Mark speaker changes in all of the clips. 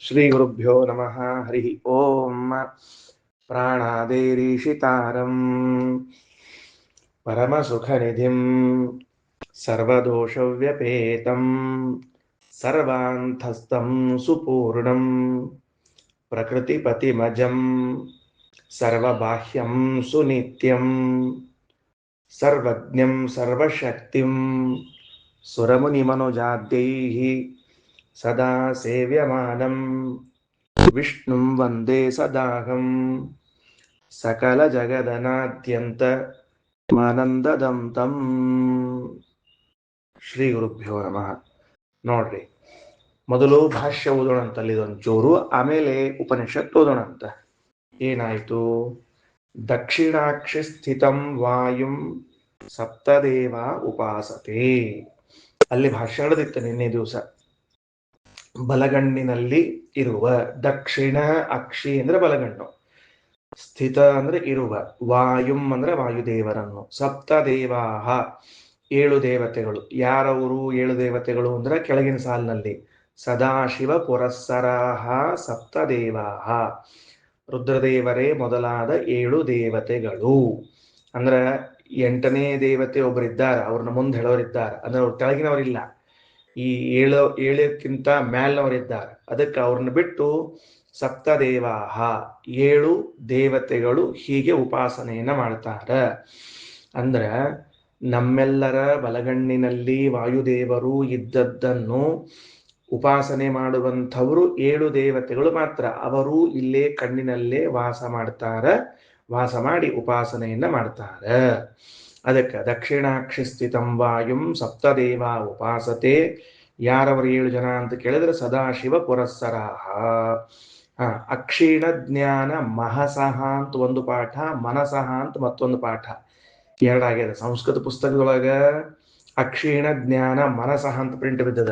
Speaker 1: ಶ್ರೀ ಗುರುಭ್ಯೋ ನಮಃ. ಹರಿ ಓಂ. ಪ್ರಾಣಾದೇರೀಶಿತಾರಂ ಪರಮಸುಖನಿಧಿಂ ಸರ್ವದೋಷವ್ಯಪೇತಂ ಸರ್ವಾಂತಸ್ಥಂ ಸುಪೂರ್ಣಂ ಪ್ರಕೃತಿಪತಿಮಜಂ ಸರ್ವಬಾಹ್ಯಂ ಸುನಿತ್ಯಂ ಸರ್ವಜ್ಞಂ ಸರ್ವಶಕ್ತಿಂ ಸುರಮುನಿಮನುಜಾದ್ಯೈಃ ಸದಾ ಸೇವ್ಯಮಾನಂ ವಿಷ್ಣುಂ ವಂದೇ ಸದಾಹಂ ಸಕಲಜಗದನಾದ್ಯಂತ ಮಾನಂದದಂ ತಂ. ಶ್ರೀ ಗುರುಭ್ಯೋ ನಮಃ. ನೋಡ್ರಿ, ಮೊದಲು ಭಾಷ್ಯ ಓದೋಣಂತಲ್ಲಿದೊಂದು ಚೂರು, ಆಮೇಲೆ ಉಪನಿಷತ್ ಓದೋಣಂತ. ಏನಾಯ್ತು? ದಕ್ಷಿಣಾಕ್ಷಿ ಸ್ಥಿತಂ ವಾಯುಂ ಸಪ್ತದೇವ ಉಪಾಸತೆ. ಅಲ್ಲಿ ಭಾಷ್ಯ ನಡೆದಿತ್ತು ನಿನ್ನೆ ದಿವಸ. ಬಲಗಣ್ಣಿನಲ್ಲಿ ಇರುವ, ದಕ್ಷಿಣ ಅಕ್ಷಿ ಅಂದ್ರೆ ಬಲಗಣ್ಣು, ಸ್ಥಿತ ಅಂದ್ರೆ ಇರುವ, ವಾಯುಂ ಅಂದ್ರೆ ವಾಯುದೇವರನ್ನು, ಸಪ್ತದೇವಾಹ 7 ದೇವತೆಗಳು. ಯಾರವರು 7 ದೇವತೆಗಳು ಅಂದ್ರೆ ಕೆಳಗಿನ ಸಾಲಿನಲ್ಲಿ ಸದಾಶಿವ ಪುರಸ್ಸರಾಹ ಸಪ್ತದೇವಾಹ, ರುದ್ರದೇವರೇ ಮೊದಲಾದ 7 ದೇವತೆಗಳು. ಅಂದ್ರ 8ನೇ ದೇವತೆ ಒಬ್ಬರಿದ್ದಾರೆ, ಅವ್ರನ್ನ ಮುಂದೆ ಹೇಳೋರಿದ್ದಾರೆ. ಅಂದ್ರೆ ಅವ್ರು ಕೆಳಗಿನವರಿಲ್ಲ, ಈ 7ಕ್ಕಿಂತ ಮೇಲ್ನವರಿದ್ದಾರೆ. ಅದಕ್ಕೆ ಅವ್ರನ್ನ ಬಿಟ್ಟು ಸಪ್ತದೇವಾಹ 7 ದೇವತೆಗಳು ಹೀಗೆ ಉಪಾಸನೆಯನ್ನ ಮಾಡ್ತಾರೆ. ಅಂದ್ರ ನಮ್ಮೆಲ್ಲರ ಬಲಗಣ್ಣಿನಲ್ಲಿ ವಾಯುದೇವರು ಇದ್ದದ್ದನ್ನು ಉಪಾಸನೆ ಮಾಡುವಂಥವರು 7 ದೇವತೆಗಳು ಮಾತ್ರ. ಅವರು ಇಲ್ಲೇ ಕಣ್ಣಿನಲ್ಲೇ ವಾಸ ಮಾಡ್ತಾರೆ, ವಾಸ ಮಾಡಿ ಉಪಾಸನೆಯನ್ನ ಮಾಡ್ತಾರೆ. ಅದಕ್ಕೆ ದಕ್ಷಿಣಾಕ್ಷಿ ಸ್ಥಿತಂ ವಾಯುಂ ಸಪ್ತದೇವ ಉಪಾಸತೆ. ಯಾರವರು 7 ಜನ ಅಂತ ಕೇಳಿದ್ರೆ ಸದಾಶಿವ ಪುರಸ್ಸರಾಹ. ಅಕ್ಷೀಣ ಜ್ಞಾನ ಮಹಸಃ ಅಂತ ಒಂದು ಪಾಠ, ಮನಸಃ ಅಂತ ಮತ್ತೊಂದು ಪಾಠ, ಎರಡಾಗಿದೆ. ಸಂಸ್ಕೃತ ಪುಸ್ತಕದೊಳಗ ಅಕ್ಷೀಣ ಜ್ಞಾನ ಮನಸಃ ಅಂತ ಪ್ರಿಂಟ್ ಬಿದ್ದದ,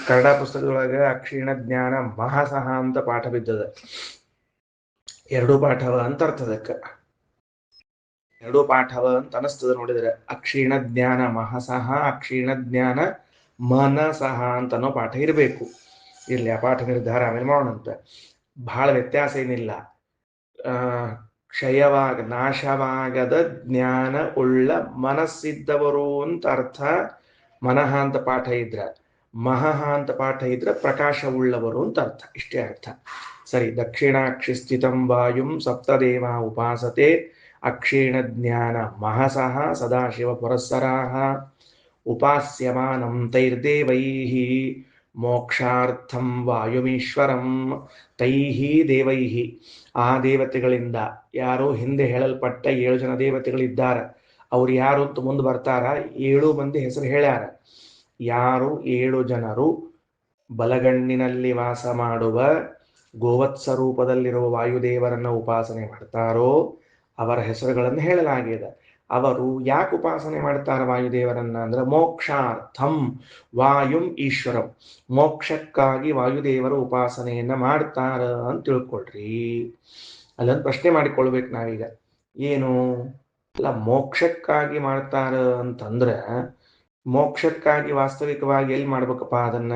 Speaker 1: ಕನ್ನಡ ಪುಸ್ತಕದೊಳಗ ಅಕ್ಷೀಣ ಜ್ಞಾನ ಮಹಸಃ ಅಂತ ಪಾಠ ಬಿದ್ದದ. 2 ಪಾಠವ ಅಂತ ಅರ್ಥದಕ್ಕ, 2 ಪಾಠವ ಅಂತ ಅನಿಸ್ತದ ನೋಡಿದ್ರೆ. ಅಕ್ಷೀಣ ಜ್ಞಾನ ಮಹಸಃ, ಅಕ್ಷೀಣ ಜ್ಞಾನ ಮನಸಃ ಅಂತನೋ ಪಾಠ ಇರಬೇಕು. ಇರ್ಲಿ, ಆ ಪಾಠ ನಿರ್ಧಾರ ಆಮೇಲೆ ಮಾಡೋಣಂತ. ಬಹಳ ವ್ಯತ್ಯಾಸ ಏನಿಲ್ಲ. ನಾಶವಾಗದ ಜ್ಞಾನ ಉಳ್ಳ ಮನಸ್ಸಿದ್ದವರು ಅಂತ ಅರ್ಥ ಮನಃ ಅಂತ ಪಾಠ ಇದ್ರ, ಮಹಃ ಅಂತ ಪಾಠ ಇದ್ರ ಪ್ರಕಾಶವುಳ್ಳವರು ಅಂತ ಅರ್ಥ. ಇಷ್ಟೇ ಅರ್ಥ. ಸರಿ. ದಕ್ಷಿಣಾಕ್ಷಿ ಸ್ಥಿತಂ ವಾಯುಂ ಸಪ್ತದೇವ ಉಪಾಸತೆ. ಅಕ್ಷೀಣ ಜ್ಞಾನ ಮಹಸಃ ಸದಾಶಿವ ಪುರಸ್ಸರಾಹ ಉಪಾಸ್ಯಮಾನಂ ತೈರ್ದೇವೈಃ ಮೋಕ್ಷಾರ್ಥಂ ವಾಯುಮೀಶ್ವರಂ. ತೈಃ ದೇವೈಃ, ಆ ದೇವತೆಗಳಿಂದ. ಯಾರು ಹಿಂದೆ ಹೇಳಲ್ಪಟ್ಟ 7 ಜನ ದೇವತೆಗಳಿದ್ದಾರೆ, ಅವ್ರು ಯಾರು ಅಂತ ಮುಂದೆ ಬರ್ತಾರ. 7 ಮಂದಿ ಹೆಸರು ಹೇಳ್ಯಾರ. ಯಾರು 7 ಜನರು ಬಲಗಣ್ಣಿನಲ್ಲಿ ವಾಸ ಮಾಡುವ ಗೋವತ್ಸ ರೂಪದಲ್ಲಿರುವ ವಾಯುದೇವರನ್ನ ಉಪಾಸನೆ ಮಾಡ್ತಾರೋ ಅವರ ಹೆಸರುಗಳನ್ನು ಹೇಳಲಾಗಿದೆ. ಅವರು ಯಾಕೆ ಉಪಾಸನೆ ಮಾಡ್ತಾರೆ ವಾಯುದೇವರನ್ನ ಅಂದ್ರೆ ಮೋಕ್ಷಾರ್ಥಂ ವಾಯುಂ ಈಶ್ವರಂ, ಮೋಕ್ಷಕ್ಕಾಗಿ ವಾಯುದೇವರ ಉಪಾಸನೆಯನ್ನ ಮಾಡ್ತಾರ ಅಂತ ತಿಳ್ಕೊಳ್ರಿ. ಅಲ್ಲೊಂದು ಪ್ರಶ್ನೆ ಮಾಡಿಕೊಳ್ಬೇಕು ನಾವೀಗ. ಏನು? ಅಲ್ಲ, ಮೋಕ್ಷಕ್ಕಾಗಿ ಮಾಡ್ತಾರ ಅಂತಂದ್ರೆ ಮೋಕ್ಷಕ್ಕಾಗಿ ವಾಸ್ತವಿಕವಾಗಿ ಎಲ್ಲಿ ಮಾಡ್ಬೇಕಪ್ಪ ಅದನ್ನ?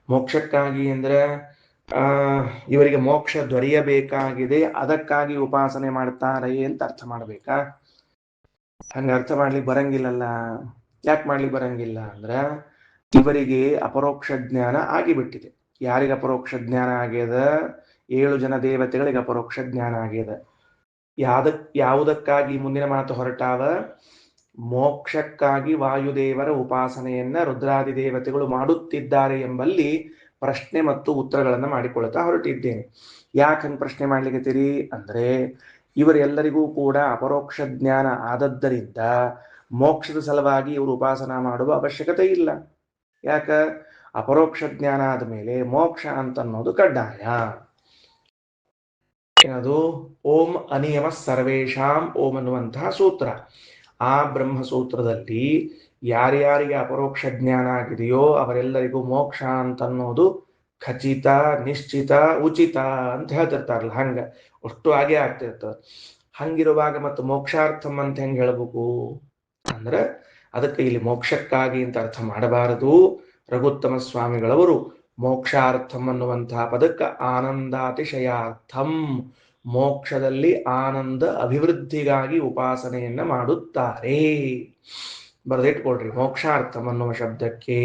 Speaker 1: ಮೋಕ್ಷಕ್ಕಾಗಿ ಅಂದ್ರೆ ಇವರಿಗೆ ಮೋಕ್ಷ ದೊರೆಯಬೇಕಾಗಿದೆ, ಅದಕ್ಕಾಗಿ ಉಪಾಸನೆ ಮಾಡ್ತಾರೆ ಅಂತ ಅರ್ಥ ಮಾಡ್ಬೇಕಾ? ಹಂಗ ಅರ್ಥ ಮಾಡ್ಲಿಕ್ಕೆ ಬರಂಗಿಲ್ಲಲ್ಲ. ಯಾಕೆ ಮಾಡ್ಲಿಕ್ಕೆ ಬರಂಗಿಲ್ಲ ಅಂದ್ರೆ ಇವರಿಗೆ ಅಪರೋಕ್ಷ ಜ್ಞಾನ ಆಗಿಬಿಟ್ಟಿದೆ. ಯಾರಿಗೆ ಅಪರೋಕ್ಷ ಜ್ಞಾನ ಆಗ್ಯದ? 7 ಜನ ದೇವತೆಗಳಿಗೆ ಅಪರೋಕ್ಷ ಜ್ಞಾನ ಆಗ್ಯದ. ಯಾವುದಕ್ಕಾಗಿ ಮುಂದಿನ ಮಾತು ಹೊರಟಾವ? ಮೋಕ್ಷಕ್ಕಾಗಿ ವಾಯುದೇವರ ಉಪಾಸನೆಯನ್ನ ರುದ್ರಾದಿ ದೇವತೆಗಳು ಮಾಡುತ್ತಿದ್ದಾರೆ ಎಂಬಲ್ಲಿ ಪ್ರಶ್ನೆ ಮತ್ತು ಉತ್ತರಗಳನ್ನು ಮಾಡಿಕೊಳ್ತಾ ಹೊರಟಿದ್ದೇನೆ. ಯಾಕಂತ ಪ್ರಶ್ನೆ ಮಾಡ್ಲಿಕ್ಕತ್ತೀರಿ ಅಂದ್ರೆ ಇವರೆಲ್ಲರಿಗೂ ಕೂಡ ಅಪರೋಕ್ಷ ಜ್ಞಾನ ಆದದ್ದರಿಂದ ಮೋಕ್ಷದ ಸಲುವಾಗಿ ಇವರು ಉಪಾಸನ ಮಾಡುವ ಅವಶ್ಯಕತೆ ಇಲ್ಲ. ಯಾಕ? ಅಪರೋಕ್ಷ ಜ್ಞಾನ ಆದ ಮೇಲೆ ಮೋಕ್ಷ ಅಂತ ಅನ್ನೋದು ಕಡ್ಡಾಯ. ಏನದು? ಓಂ ಅನಿಯಮ ಸರ್ವೇಶಾಂ ಓಂ ಅನ್ನುವಂತಹ ಸೂತ್ರ. ಆ ಬ್ರಹ್ಮಸೂತ್ರದಲ್ಲಿ ಯಾರ್ಯಾರಿಗೆ ಅಪರೋಕ್ಷ ಜ್ಞಾನ ಆಗಿದೆಯೋ ಅವರೆಲ್ಲರಿಗೂ ಮೋಕ್ಷ ಅಂತ ಅನ್ನೋದು ಖಚಿತ, ನಿಶ್ಚಿತ, ಉಚಿತ ಅಂತ ಹೇಳ್ತಿರ್ತಾರಲ್ಲ, ಹಂಗ ಅಷ್ಟು ಹಾಗೆ ಆಗ್ತಿರ್ತದೆ. ಹಂಗಿರುವಾಗ ಮತ್ತು ಮೋಕ್ಷಾರ್ಥಂ ಅಂತ ಹೆಂಗೆ ಹೇಳ್ಬೇಕು ಅಂದ್ರೆ ಅದಕ್ಕೆ ಇಲ್ಲಿ ಮೋಕ್ಷಕ್ಕಾಗಿ ಅಂತ ಅರ್ಥ ಮಾಡಬಾರದು. ರಘುತ್ತಮ ಸ್ವಾಮಿಗಳವರು ಮೋಕ್ಷಾರ್ಥಂ ಅನ್ನುವಂತಹ ಪದಕ್ಕೆ ಆನಂದಾತಿಶಯಾರ್ಥಂ, ಮೋಕ್ಷದಲ್ಲಿ ಆನಂದ ಅಭಿವೃದ್ಧಿಗಾಗಿ ಉಪಾಸನೆಯನ್ನ ಮಾಡುತ್ತಾರೆ. ಬರೆದಿಟ್ಕೊಳ್ರಿ, ಮೋಕ್ಷಾರ್ಥಂ ಅನ್ನುವ ಶಬ್ದಕ್ಕೆ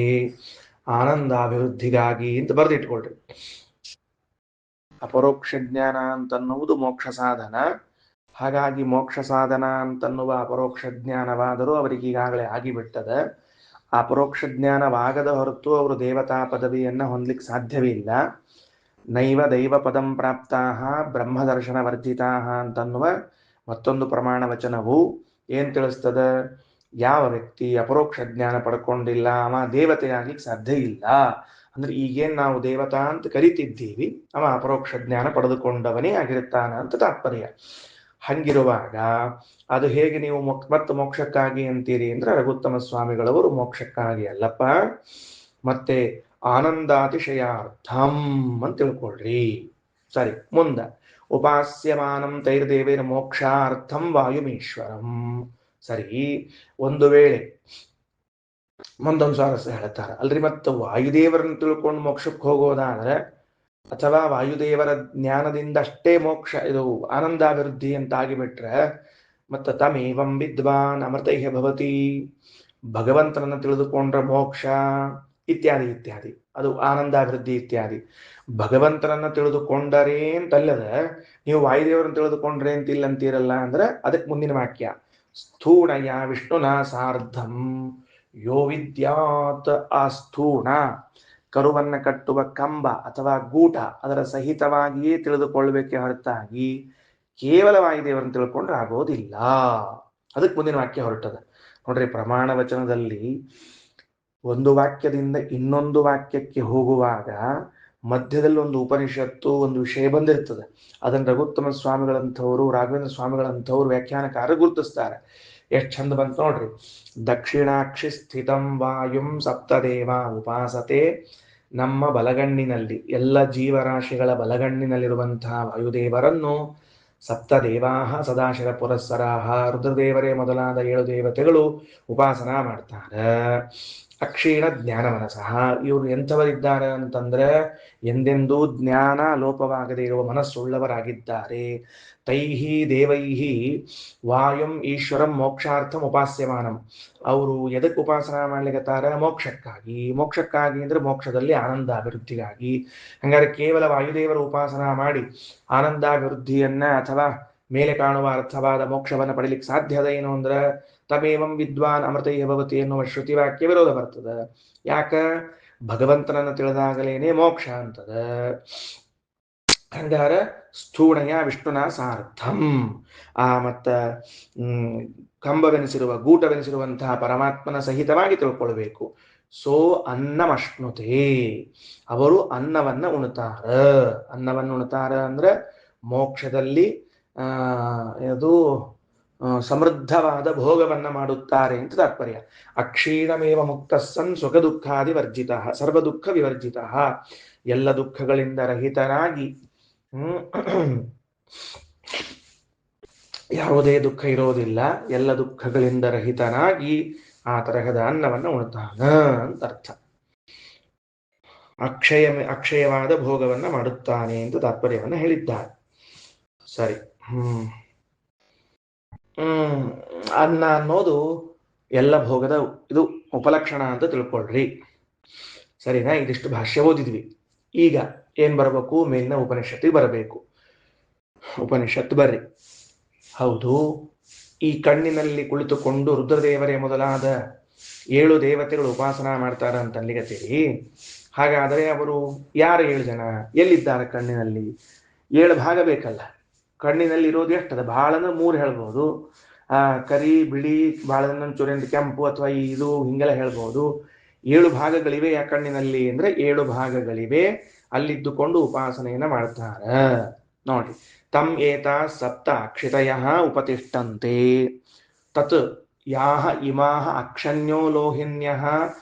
Speaker 1: ಆನಂದಾಭಿವೃದ್ಧಿಗಾಗಿ ಅಂತ ಬರೆದಿಟ್ಕೊಳ್ರಿ. ಅಪರೋಕ್ಷ ಜ್ಞಾನ ಅಂತನ್ನುವುದು ಮೋಕ್ಷ ಸಾಧನ. ಹಾಗಾಗಿ ಮೋಕ್ಷ ಸಾಧನ ಅಂತನ್ನುವ ಅಪರೋಕ್ಷ ಜ್ಞಾನವಾದರೂ ಅವರಿಗೆ ಈಗಾಗಲೇ ಆಗಿಬಿಟ್ಟದ. ಅಪರೋಕ್ಷ ಜ್ಞಾನವಾಗದ ಹೊರತು ಅವರು ದೇವತಾ ಪದವಿಯನ್ನ ಹೊಂದಲಿಕ್ಕೆ ಸಾಧ್ಯವಿಲ್ಲ. ನೈವ ದೈವ ಪದಂ ಪ್ರಾಪ್ತಾ ಬ್ರಹ್ಮದರ್ಶನ ವರ್ಜಿತಾ ಅಂತನ್ನುವ ಮತ್ತೊಂದು ಪ್ರಮಾಣ ವಚನವು ಏನ್ ತಿಳಿಸ್ತದ? ಯಾವ ವ್ಯಕ್ತಿ ಅಪರೋಕ್ಷ ಜ್ಞಾನ ಪಡ್ಕೊಂಡಿಲ್ಲ ಅವ ದೇವತೆಯಾಗ್ಲಿಕ್ಕೆ ಸಾಧ್ಯ ಇಲ್ಲ. ಅಂದ್ರೆ ಈಗೇನ್ ನಾವು ದೇವತಾ ಅಂತ ಕರಿತಿದ್ದೀವಿ, ಅವ ಅಪರೋಕ್ಷ ಜ್ಞಾನ ಪಡೆದುಕೊಂಡವನೇ ಆಗಿರುತ್ತಾನ ಅಂತ ತಾತ್ಪರ್ಯ. ಹಂಗಿರುವಾಗ ಅದು ಹೇಗೆ ನೀವು ಮತ್ತೆ ಮೋಕ್ಷಕ್ಕಾಗಿ ಅಂತೀರಿ ಅಂದ್ರೆ, ರಘುತ್ತಮ ಸ್ವಾಮಿಗಳವರು ಮೋಕ್ಷಕ್ಕಾಗಿ ಅಲ್ಲಪ್ಪ, ಮತ್ತೆ ಆನಂದಾತಿಶಯಾರ್ಥಂ ಅಂತ ತಿಳ್ಕೊಳ್ರಿ. ಸರಿ, ಮುಂದ ಉಪಾಸ್ಯಮಾನಂ ತೈರ್ದೇವೇನ ಮೋಕ್ಷಾರ್ಥಂ ವಾಯುಮೀಶ್ವರಂ. ಸರಿ, ಒಂದು ವೇಳೆ ಮುಂದೊಂದು ಸ್ವಾರಸ್ಯ ಹೇಳ್ತಾರ, ಅಲ್ರಿ ಮತ್ತೆ ವಾಯುದೇವರನ್ನು ತಿಳ್ಕೊಂಡು ಮೋಕ್ಷಕ್ಕೆ ಹೋಗೋದಾದ್ರೆ, ಅಥವಾ ವಾಯುದೇವರ ಜ್ಞಾನದಿಂದ ಅಷ್ಟೇ ಮೋಕ್ಷ ಇದು ಆನಂದಾಭಿವೃದ್ಧಿ ಅಂತ ಆಗಿಬಿಟ್ರೆ, ಮತ್ತ ತಮೇವಂ ವಿದ್ವಾನ್ ಅಮೃತೈಹ ಭವತಿ, ಭಗವಂತನನ್ನು ತಿಳಿದುಕೊಂಡ್ರೆ ಮೋಕ್ಷ ಇತ್ಯಾದಿ ಇತ್ಯಾದಿ, ಅದು ಆನಂದಾಭಿವೃದ್ಧಿ ಇತ್ಯಾದಿ. ಭಗವಂತನನ್ನ ತಿಳಿದುಕೊಂಡರೆ ಅಂತಲ್ಲದ ನೀವು ವಾಯುದೇವರನ್ನು ತಿಳಿದುಕೊಂಡ್ರೆ ಅಂತಿಲ್ಲ ಅಂತೀರಲ್ಲ ಅಂದ್ರೆ, ಅದಕ್ಕೆ ಮುಂದಿನ ವಾಕ್ಯ ಸ್ಥೂಣಯ ವಿಷ್ಣುನ ಸಾರ್ಧಂ ಯೋ ವಿದ್ಯಾತ್. ಆ ಸ್ಥೂಣ ಕರುವನ್ನ ಕಟ್ಟುವ ಕಂಬ ಅಥವಾ ಗೂಟ ಅದರ ಸಹಿತವಾಗಿಯೇ ತಿಳಿದುಕೊಳ್ಳಬೇಕೆ ಹೊರತಾಗಿ ಕೇವಲ ವಾಯುದೇವರನ್ನು ತಿಳ್ಕೊಂಡ್ರೆ ಆಗೋದಿಲ್ಲ. ಅದಕ್ಕೆ ಮುಂದಿನ ವಾಕ್ಯ ಹೊರಟದ ನೋಡ್ರಿ. ಪ್ರಮಾಣ ವಚನದಲ್ಲಿ ಒಂದು ವಾಕ್ಯದಿಂದ ಇನ್ನೊಂದು ವಾಕ್ಯಕ್ಕೆ ಹೋಗುವಾಗ ಮಧ್ಯದಲ್ಲಿ ಒಂದು ಉಪನಿಷತ್ತು ಒಂದು ವಿಷಯ ಬಂದಿರ್ತದೆ. ಅದನ್ನು ರಘುತ್ತಮ ಸ್ವಾಮಿಗಳಂಥವ್ರು, ರಾಘವೇಂದ್ರ ಸ್ವಾಮಿಗಳಂಥವ್ರು ವ್ಯಾಖ್ಯಾನಕಾರ ಗುರುತಿಸ್ತಾರೆ. ಎಷ್ಟು ಚಂದ ಬಂತು ನೋಡ್ರಿ. ದಕ್ಷಿಣಾಕ್ಷಿ ಸ್ಥಿತಂ ವಾಯುಂ ಸಪ್ತದೇವ ಉಪಾಸತೆ. ನಮ್ಮ ಬಲಗಣ್ಣಿನಲ್ಲಿ, ಎಲ್ಲ ಜೀವರಾಶಿಗಳ ಬಲಗಣ್ಣಿನಲ್ಲಿರುವಂತಹ ವಾಯುದೇವರನ್ನು ಸಪ್ತದೇವಾಹ ಸದಾಶಿವ ಪುರಸ್ಸರಾಹ, ರುದ್ರದೇವರೇ ಮೊದಲಾದ 7 ದೇವತೆಗಳು ಉಪಾಸನಾ ಮಾಡ್ತಾರೆ. ಅಕ್ಷೀಣ ಜ್ಞಾನ ಮನಸಃ, ಇವರು ಎಂಥವರಿದ್ದಾರೆ ಅಂತಂದ್ರೆ ಎಂದೆಂದೂ ಜ್ಞಾನ ಲೋಪವಾಗದೇ ಇರುವ ಮನಸ್ಸುಳ್ಳವರಾಗಿದ್ದಾರೆ. ತೈಹಿ ದೇವೈಹಿ ವಾಯುಂ ಈಶ್ವರಂ ಮೋಕ್ಷಾರ್ಥಂ ಉಪಾಸ್ಯಮಾನಂ. ಅವರು ಎದಕ್ಕೆ ಉಪಾಸನಾ ಮಾಡ್ಲಿಕ್ಕತ್ತಾರ? ಮೋಕ್ಷಕ್ಕಾಗಿ. ಮೋಕ್ಷಕ್ಕಾಗಿ ಅಂದ್ರೆ ಮೋಕ್ಷದಲ್ಲಿ ಆನಂದಾಭಿವೃದ್ಧಿಗಾಗಿ. ಹಂಗಾರೆ ಕೇವಲ ವಾಯುದೇವರ ಉಪಾಸನಾ ಮಾಡಿ ಆನಂದಾಭಿವೃದ್ಧಿಯನ್ನ ಅಥವಾ ಮೇಲೆ ಕಾಣುವ ಅರ್ಥವಾದ ಮೋಕ್ಷವನ್ನು ಪಡೀಲಿಕ್ಕೆ ಸಾಧ್ಯದ ಏನು ಅಂದ್ರೆ, ತಮೇವಂ ವಿದ್ವಾನ್ ಅಮೃತೈಹ ಭವತಿ ಎನ್ನುವ ಶ್ರುತಿ ವಾಕ್ಯ ವಿರೋಧ ಬರ್ತದ. ಯಾಕ? ಭಗವಂತನನ್ನು ತಿಳಿದಾಗಲೇನೆ ಮೋಕ್ಷ ಅಂತದ. ಹಂಗಾರ ಸ್ಥೂಣಯ ವಿಷ್ಣುನ ಸಾರ್ಥಂ, ಆ ಮತ್ತ ಕಂಬವೆನಿಸಿರುವ ಗೂಟವೆನಿಸಿರುವಂತಹ ಪರಮಾತ್ಮನ ಸಹಿತವಾಗಿ ತಿಳ್ಕೊಳ್ಬೇಕು. ಸೋ ಅನ್ನಮಶ್ನುತೆ, ಅವರು ಅನ್ನವನ್ನ ಉಣ್ತಾರ. ಅನ್ನವನ್ನು ಉಣ್ತಾರ ಅಂದ್ರೆ ಮೋಕ್ಷದಲ್ಲಿ ಇದು ಸಮೃದ್ಧವಾದ ಭೋಗವನ್ನ ಮಾಡುತ್ತಾರೆ ಅಂತ ತಾತ್ಪರ್ಯ. ಅಕ್ಷೀಣಮೇವ ಮುಕ್ತ ಸನ್ ಸುಖ ದುಃಖಾದಿ ವರ್ಜಿತ, ಸರ್ವ ದುಃಖ ವಿವರ್ಜಿತ, ಎಲ್ಲ ದುಃಖಗಳಿಂದ ರಹಿತನಾಗಿ, ಯಾವುದೇ ದುಃಖ ಇರೋದಿಲ್ಲ, ಎಲ್ಲ ದುಃಖಗಳಿಂದ ರಹಿತನಾಗಿ ಆ ತರಹದ ಅನ್ನವನ್ನು ಉಣ್ತಾನ ಅಂತ ಅರ್ಥ. ಅಕ್ಷಯವಾದ ಭೋಗವನ್ನ ಮಾಡುತ್ತಾನೆ ಎಂದು ತಾತ್ಪರ್ಯವನ್ನ ಹೇಳಿದ್ದಾರೆ. ಸರಿ. ಅನ್ನ ಅನ್ನೋದು ಎಲ್ಲ ಭೋಗದ ಇದು ಉಪಲಕ್ಷಣ ಅಂತ ತಿಳ್ಕೊಳ್ರಿ. ಸರಿನಾ? ಇದಿಷ್ಟು ಭಾಷ್ಯ ಓದಿದ್ವಿ. ಈಗ ಏನ್ ಬರಬೇಕು? ಮೇಲಿನ ಉಪನಿಷತ್ತಿಗೆ ಬರಬೇಕು. ಉಪನಿಷತ್ತು ಬರ್ರಿ. ಹೌದು, ಈ ಕಣ್ಣಿನಲ್ಲಿ ಕುಳಿತುಕೊಂಡು ರುದ್ರದೇವರೇ ಮೊದಲಾದ 7 ದೇವತೆಗಳು ಉಪಾಸನಾ ಮಾಡ್ತಾರ ಅಂತ ಅನ್ಲಿಗತ್ತೀರಿ. ಹಾಗಾದರೆ ಅವರು ಯಾರು 7 ಜನ? ಎಲ್ಲಿದ್ದಾರೆ ಕಣ್ಣಿನಲ್ಲಿ? 7 ಭಾಗ ಬೇಕಲ್ಲ. ಕಣ್ಣಿನಲ್ಲಿ ಇರೋದು ಎಷ್ಟದ? ಬಹಳನ 3 ಹೇಳ್ಬೋದು. ಕರಿ, ಬಿಳಿ, ಬಾಳನ ಚೂರಿಂದ ಕೆಂಪು ಅಥವಾ ಇದು ಹಿಂಗೆಲ್ಲ ಹೇಳ್ಬೋದು. 7 ಭಾಗಗಳಿವೆ ಆ ಕಣ್ಣಿನಲ್ಲಿ ಅಂದ್ರೆ 7 ಭಾಗಗಳಿವೆ. ಅಲ್ಲಿದ್ದುಕೊಂಡು ಉಪಾಸನೆಯನ್ನ ಮಾಡ್ತಾರ ನೋಡ್ರಿ. ತಮ್ ಏತಾ ಸಪ್ತ ಅಕ್ಷಿತಯ ಉಪತಿಷ್ಠಂತೆ ತತ್ ಯಾಹ ಇಮಾಹ ಅಕ್ಷಣ್ಯೋ ಲೋಹಿನ್ಯಃ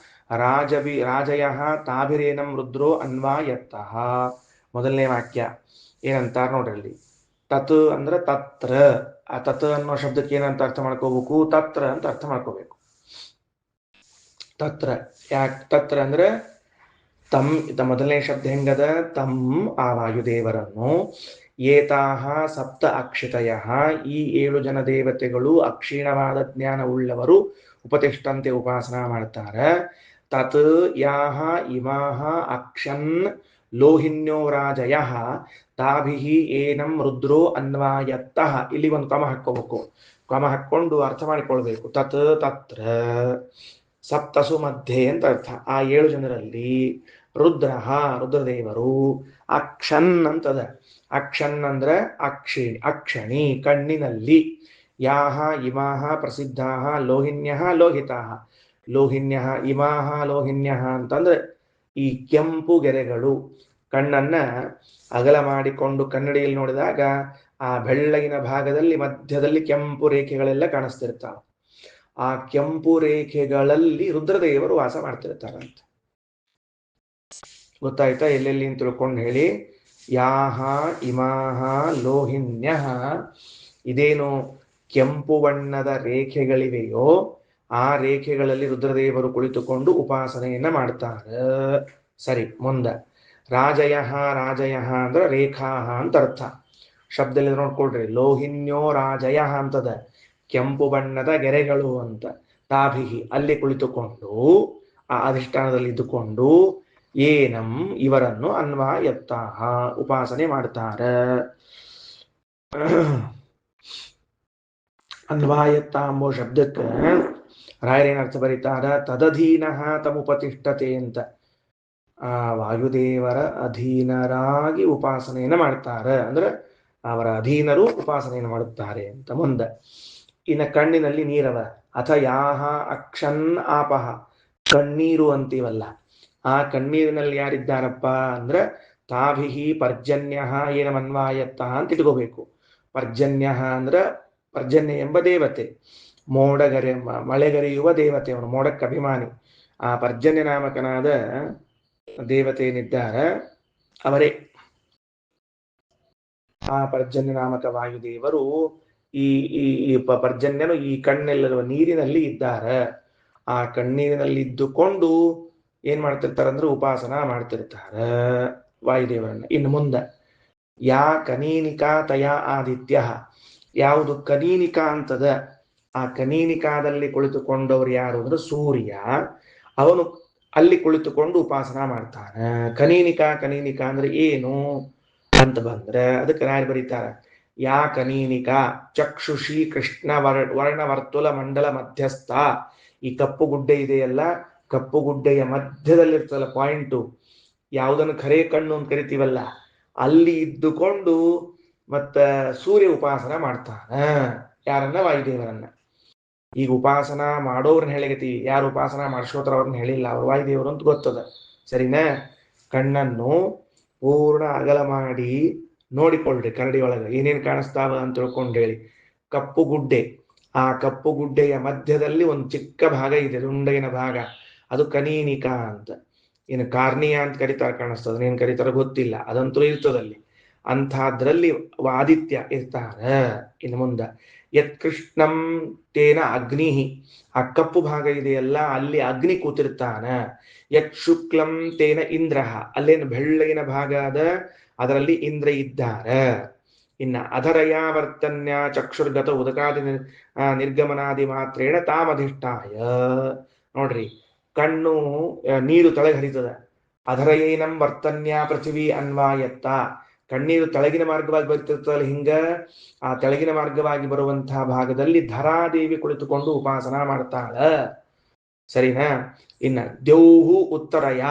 Speaker 1: ರಾಜಯಃ ತಾಭಿರೇನಂ ರುದ್ರೋ ಅನ್ವಾಯತ್ತಃ. ಮೊದಲನೇ ವಾಕ್ಯ ಏನಂತಾರ ನೋಡ್ರಿ. ತತ್ ಅಂದ್ರೆ ತತ್ರ. ಆ ತತ್ ಅನ್ನೋ ಶಬ್ದಕ್ಕೆ ಏನಂತ ಅರ್ಥ ಮಾಡ್ಕೋಬೇಕು? ತತ್ರ ಅಂತ ಅರ್ಥ ಮಾಡ್ಕೋಬೇಕು. ತತ್ರ. ಯಾಕೆ ತತ್ರ ಅಂದ್ರೆ ತಮ್ ಮೊದಲನೇ ಶಬ್ದ ಹೆಂಗದ? ತಮ್ ಆ ವಾಯುದೇವರನ್ನು ಏತಾಹ ಸಪ್ತ ಅಕ್ಷಿತಯ ಈ 7 ಜನ ದೇವತೆಗಳು ಅಕ್ಷೀಣವಾದ ಜ್ಞಾನ ಉಳ್ಳವರು ಉಪತಿಷ್ಠಂತೆ ಉಪಾಸನಾ ಮಾಡ್ತಾರೆ. ತತ್ ಯಾಹ ಇಮಾಹ ಅಕ್ಷನ್ ಲೋಹಿನ್ಯೋ ರಾಜಯ ತಾಭಿಃ ಏನಂ ರುದ್ರೋ ಅನ್ವಾಯತ್ತಃ. ಇಲ್ಲಿ ಒಂದು ಕ್ರಮ ಹಾಕೋಬೇಕು. ಕ್ರಮ ಹಾಕೊಂಡು ಅರ್ಥ ಮಾಡಿಕೊಳ್ಬೇಕು. ತತ್ ತತ್ರ ಸಪ್ತಸು ಮಧ್ಯೆ ಅಂತ ಅರ್ಥ. ಆ 7 ಜನರಲ್ಲಿ ರುದ್ರದೇವರು ಅಕ್ಷನ್ ಅಂತದ. ಅಕ್ಷನ್ ಅಂದ್ರೆ ಅಕ್ಷಣಿ ಕಣ್ಣಿನಲ್ಲಿ. ಯಾಹ ಇಮಾಹ ಪ್ರಸಿದ್ಧಾಹ ಲೋಹಿನ್ಯಃ ಲೋಹಿತಾಹ. ಲೋಹಿನ್ಯಃ ಇಮಾಹ ಲೋಹಿನ್ಯಃ ಅಂತಂದ್ರೆ ಈ ಕೆಂಪು ಗೆರೆಗಳು. ಕಣ್ಣನ್ನ ಅಗಲ ಮಾಡಿಕೊಂಡು ಕನ್ನಡಿಯಲ್ಲಿ ನೋಡಿದಾಗ ಆ ಬೆಳ್ಳಗಿನ ಭಾಗದಲ್ಲಿ ಮಧ್ಯದಲ್ಲಿ ಕೆಂಪು ರೇಖೆಗಳೆಲ್ಲ ಕಾಣಿಸ್ತಿರ್ತಾವೆ. ಆ ಕೆಂಪು ರೇಖೆಗಳಲ್ಲಿ ರುದ್ರದೇವರು ವಾಸ ಮಾಡ್ತಿರ್ತಾರಂತೆ. ಗೊತ್ತಾಯ್ತಾ? ಎಲ್ಲೆಲ್ಲಿ ಅಂತ ತಿಳ್ಕೊಂಡು ಹೇಳಿ. ಯಾಹ ಇಮಾಹ ಲೋಹಿನ್ಯಃ, ಇದೇನು ಕೆಂಪು ಬಣ್ಣದ ರೇಖೆಗಳಿವೆಯೋ ಆ ರೇಖೆಗಳಲ್ಲಿ ರುದ್ರದೇವರು ಕುಳಿತುಕೊಂಡು ಉಪಾಸನೆಯನ್ನ ಮಾಡ್ತಾರೆ. ಸರಿ, ಮುಂದೆ ರಾಜಯಃ. ರಾಜಯಃ ಅಂದ್ರೆ ರೇಖಾಹ ಅಂತ ಅರ್ಥ. ಶಬ್ದದಲ್ಲಿ ನೋಡ್ಕೊಳ್ರಿ. ಲೋಹಿನ್ಯೋ ರಾಜಯ ಅಂತದ, ಕೆಂಪು ಬಣ್ಣದ ಗೆರೆಗಳು ಅಂತ. ತಾಭಿಹಿ ಅಲ್ಲಿ ಕುಳಿತುಕೊಂಡು ಆ ಅಧಿಷ್ಠಾನದಲ್ಲಿ ಇದ್ದುಕೊಂಡು ಏನಂ ಇವರನ್ನು ಅನ್ವಾಯತ್ತಾಹ ಉಪಾಸನೆ ಮಾಡ್ತಾರೆ. ಅನ್ವಾಯತ್ತ ಎಂಬೋ ಶಬ್ದಕ್ಕೆ ರಾಯರೇನ ಅರ್ಥ ಬರೀತಾರ? ತದಧೀನಃ ತಮುಪತಿಷ್ಠತೆ ಅಂತ. ಆ ವಾಯುದೇವರ ಅಧೀನರಾಗಿ ಉಪಾಸನೆಯನ್ನು ಮಾಡ್ತಾರೆ ಅಂದ್ರೆ ಅವರ ಅಧೀನರು ಉಪಾಸನೆಯನ್ನು ಮಾಡುತ್ತಾರೆ ಅಂತ. ಮುಂದೆ ಇನ್ನು ಕಣ್ಣಿನಲ್ಲಿ ನೀರವ. ಅಥ ಯಾಹ ಅಕ್ಷನ್ ಆಪಹ, ಕಣ್ಣೀರು ಅಂತೀವಲ್ಲ, ಆ ಕಣ್ಣೀರಿನಲ್ಲಿ ಯಾರಿದ್ದಾರಪ್ಪ ಅಂದ್ರೆ ತಾಭಿಹಿ ಪರ್ಜನ್ಯ ಏನಮನ್ವಾಯತ್ತ ಅಂತ ಇಟ್ಕೋಬೇಕು. ಪರ್ಜನ್ಯ ಅಂದ್ರೆ ಪರ್ಜನ್ಯ ಎಂಬ ದೇವತೆ, ಮೋಡಗರೆ ಮಳೆಗರೆಯುವ ದೇವತೆ, ಅವನು ಮೋಡಕ್ಕೆ ಅಭಿಮಾನಿ. ಆ ಪರ್ಜನ್ಯ ನಾಮಕನಾದ ದೇವತೆ ಏನಿದ್ದಾರೆ ಅವರೇ ಆ ಪರ್ಜನ್ಯ ನಾಮಕ ವಾಯುದೇವರು. ಈ ಪರ್ಜನ್ಯನು ಈ ಕಣ್ಣೆಲ್ಲಿರುವ ನೀರಿನಲ್ಲಿ ಇದ್ದಾರೆ. ಆ ಕಣ್ಣೀರಿನಲ್ಲಿ ಇದ್ದುಕೊಂಡು ಏನ್ ಮಾಡ್ತಿರ್ತಾರೆ ಅಂದ್ರೆ ಉಪಾಸನಾ ಮಾಡ್ತಿರ್ತಾರೆ ವಾಯುದೇವರನ್ನ. ಇನ್ನು ಮುಂದೆ ಯಾ ಕನೀನಿಕಾ ತಯಾ ಆದಿತ್ಯ. ಯಾವುದು ಕನೀನಿಕಾ ಅಂತದ, ಆ ಕನೀನಿಕಾದಲ್ಲಿ ಕುಳಿತುಕೊಂಡವರು ಯಾರು ಅಂದ್ರೆ ಸೂರ್ಯ. ಅವನು ಅಲ್ಲಿ ಕುಳಿತುಕೊಂಡು ಉಪಾಸನಾ ಮಾಡ್ತಾನೆ. ಕನೀನಿಕಾ ಅಂದ್ರೆ ಏನು ಅಂತ ಬಂದ್ರೆ ಅದಕ್ಕೆ ರಾಯರು ಬರೀತಾರೆ. ಯಾ ಕನೀನಿಕಾ ಚಕ್ಷುಷಿ ಕೃಷ್ಣ ವರ್ಣವರ್ತುಲ ಮಂಡಲ ಮಧ್ಯಸ್ಥ. ಈ ಕಪ್ಪು ಗುಡ್ಡೆ ಇದೆಯಲ್ಲ, ಕಪ್ಪು ಗುಡ್ಡೆಯ ಮಧ್ಯದಲ್ಲಿರ್ತಲ್ಲ ಪಾಯಿಂಟು, ಯಾವುದನ್ನು ಖರೆ ಕಣ್ಣು ಅಂತ ಕರಿತೀವಲ್ಲ, ಅಲ್ಲಿ ಇದ್ದುಕೊಂಡು ಮತ್ತ ಸೂರ್ಯ ಉಪಾಸನ ಮಾಡ್ತಾನೆ. ಯಾರನ್ನ? ವಾಯುದೇವರನ್ನ. ಈಗ ಉಪಾಸನ ಮಾಡೋರ್ನ ಹೇಳಿಗತಿ, ಯಾರು ಉಪಾಸನ ಮಾಡಿಸೋತ್ರ ಅವ್ರನ್ನ ಹೇಳಿಲ್ಲ, ಅವ್ರು ವಾಯುದೇವರು ಅಂತ ಗೊತ್ತದ. ಸರಿನಾ? ಕಣ್ಣನ್ನು ಪೂರ್ಣ ಅಗಲ ಮಾಡಿ ನೋಡಿಕೊಳ್ಳ್ರಿ. ಕರಡಿ ಒಳಗೆ ಏನೇನು ಕಾಣಿಸ್ತಾವ ಅಂತ ತಿಳ್ಕೊಂಡು ಹೇಳಿ. ಕಪ್ಪು ಗುಡ್ಡೆ, ಆ ಕಪ್ಪು ಗುಡ್ಡೆಯ ಮಧ್ಯದಲ್ಲಿ ಒಂದು ಚಿಕ್ಕ ಭಾಗ ಇದೆ, ರುಂಡಗಿನ ಭಾಗ, ಅದು ಕನೀನಿಕಾ ಅಂತ. ಇನ್ನು ಕಾರ್ನಿಯ ಅಂತ ಕರಿತಾರ, ಕಾಣಿಸ್ತದ, ಏನ್ ಕರೀತಾರ ಗೊತ್ತಿಲ್ಲ, ಅದಂತೂ ಇರ್ತದಲ್ಲಿ. ಅಂಥದ್ರಲ್ಲಿ ಆದಿತ್ಯ ಇರ್ತಾರ. ಇನ್ನು ಮುಂದೆ ಯತ್ ಕೃಷ್ಣಂ ತೇನ ಅಗ್ನಿ, ಆ ಕಪ್ಪು ಭಾಗ ಇದೆಯಲ್ಲ ಅಲ್ಲಿ ಅಗ್ನಿ ಕೂತಿರ್ತಾನ. ಯತ್ ಶುಕ್ಲಂ ತೇನ ಇಂದ್ರ, ಅಲ್ಲೇನು ಬೆಳ್ಳಗಿನ ಭಾಗ ಅದ ಅದರಲ್ಲಿ ಇಂದ್ರ ಇದ್ದಾರ. ಇನ್ನ ಅಧರಯಾವರ್ತನ್ಯ ಚಕ್ಷುರ್ಗತ ಉದಕಾದಿ ನಿರ್ಗಮನಾದಿ ಮಾತ್ರೇಣ ತಾಮಧಿಷ್ಠಾಯ. ನೋಡ್ರಿ, ಕಣ್ಣು ನೀರು ತಳಗೆ ಹರಿತದ. ಅಧರ ಏನಂ ವರ್ತನ್ಯ ಪೃಥ್ವಿ ಅನ್ವಾಯತ್ತ. ಕಣ್ಣೀರು ತೆಳಗಿನ ಮಾರ್ಗವಾಗಿ ಬರ್ತಿರ್ತಲ್ಲ, ಹಿಂಗ ಆ ತೆಳಗಿನ ಮಾರ್ಗವಾಗಿ ಬರುವಂತಹ ಭಾಗದಲ್ಲಿ ಧರಾದೇವಿ ಕುಳಿತುಕೊಂಡು ಉಪಾಸನಾ ಮಾಡ್ತಾಳ. ಸರಿನಾ? ಇನ್ನ ದೇವ್ಹು ಉತ್ತರಯ,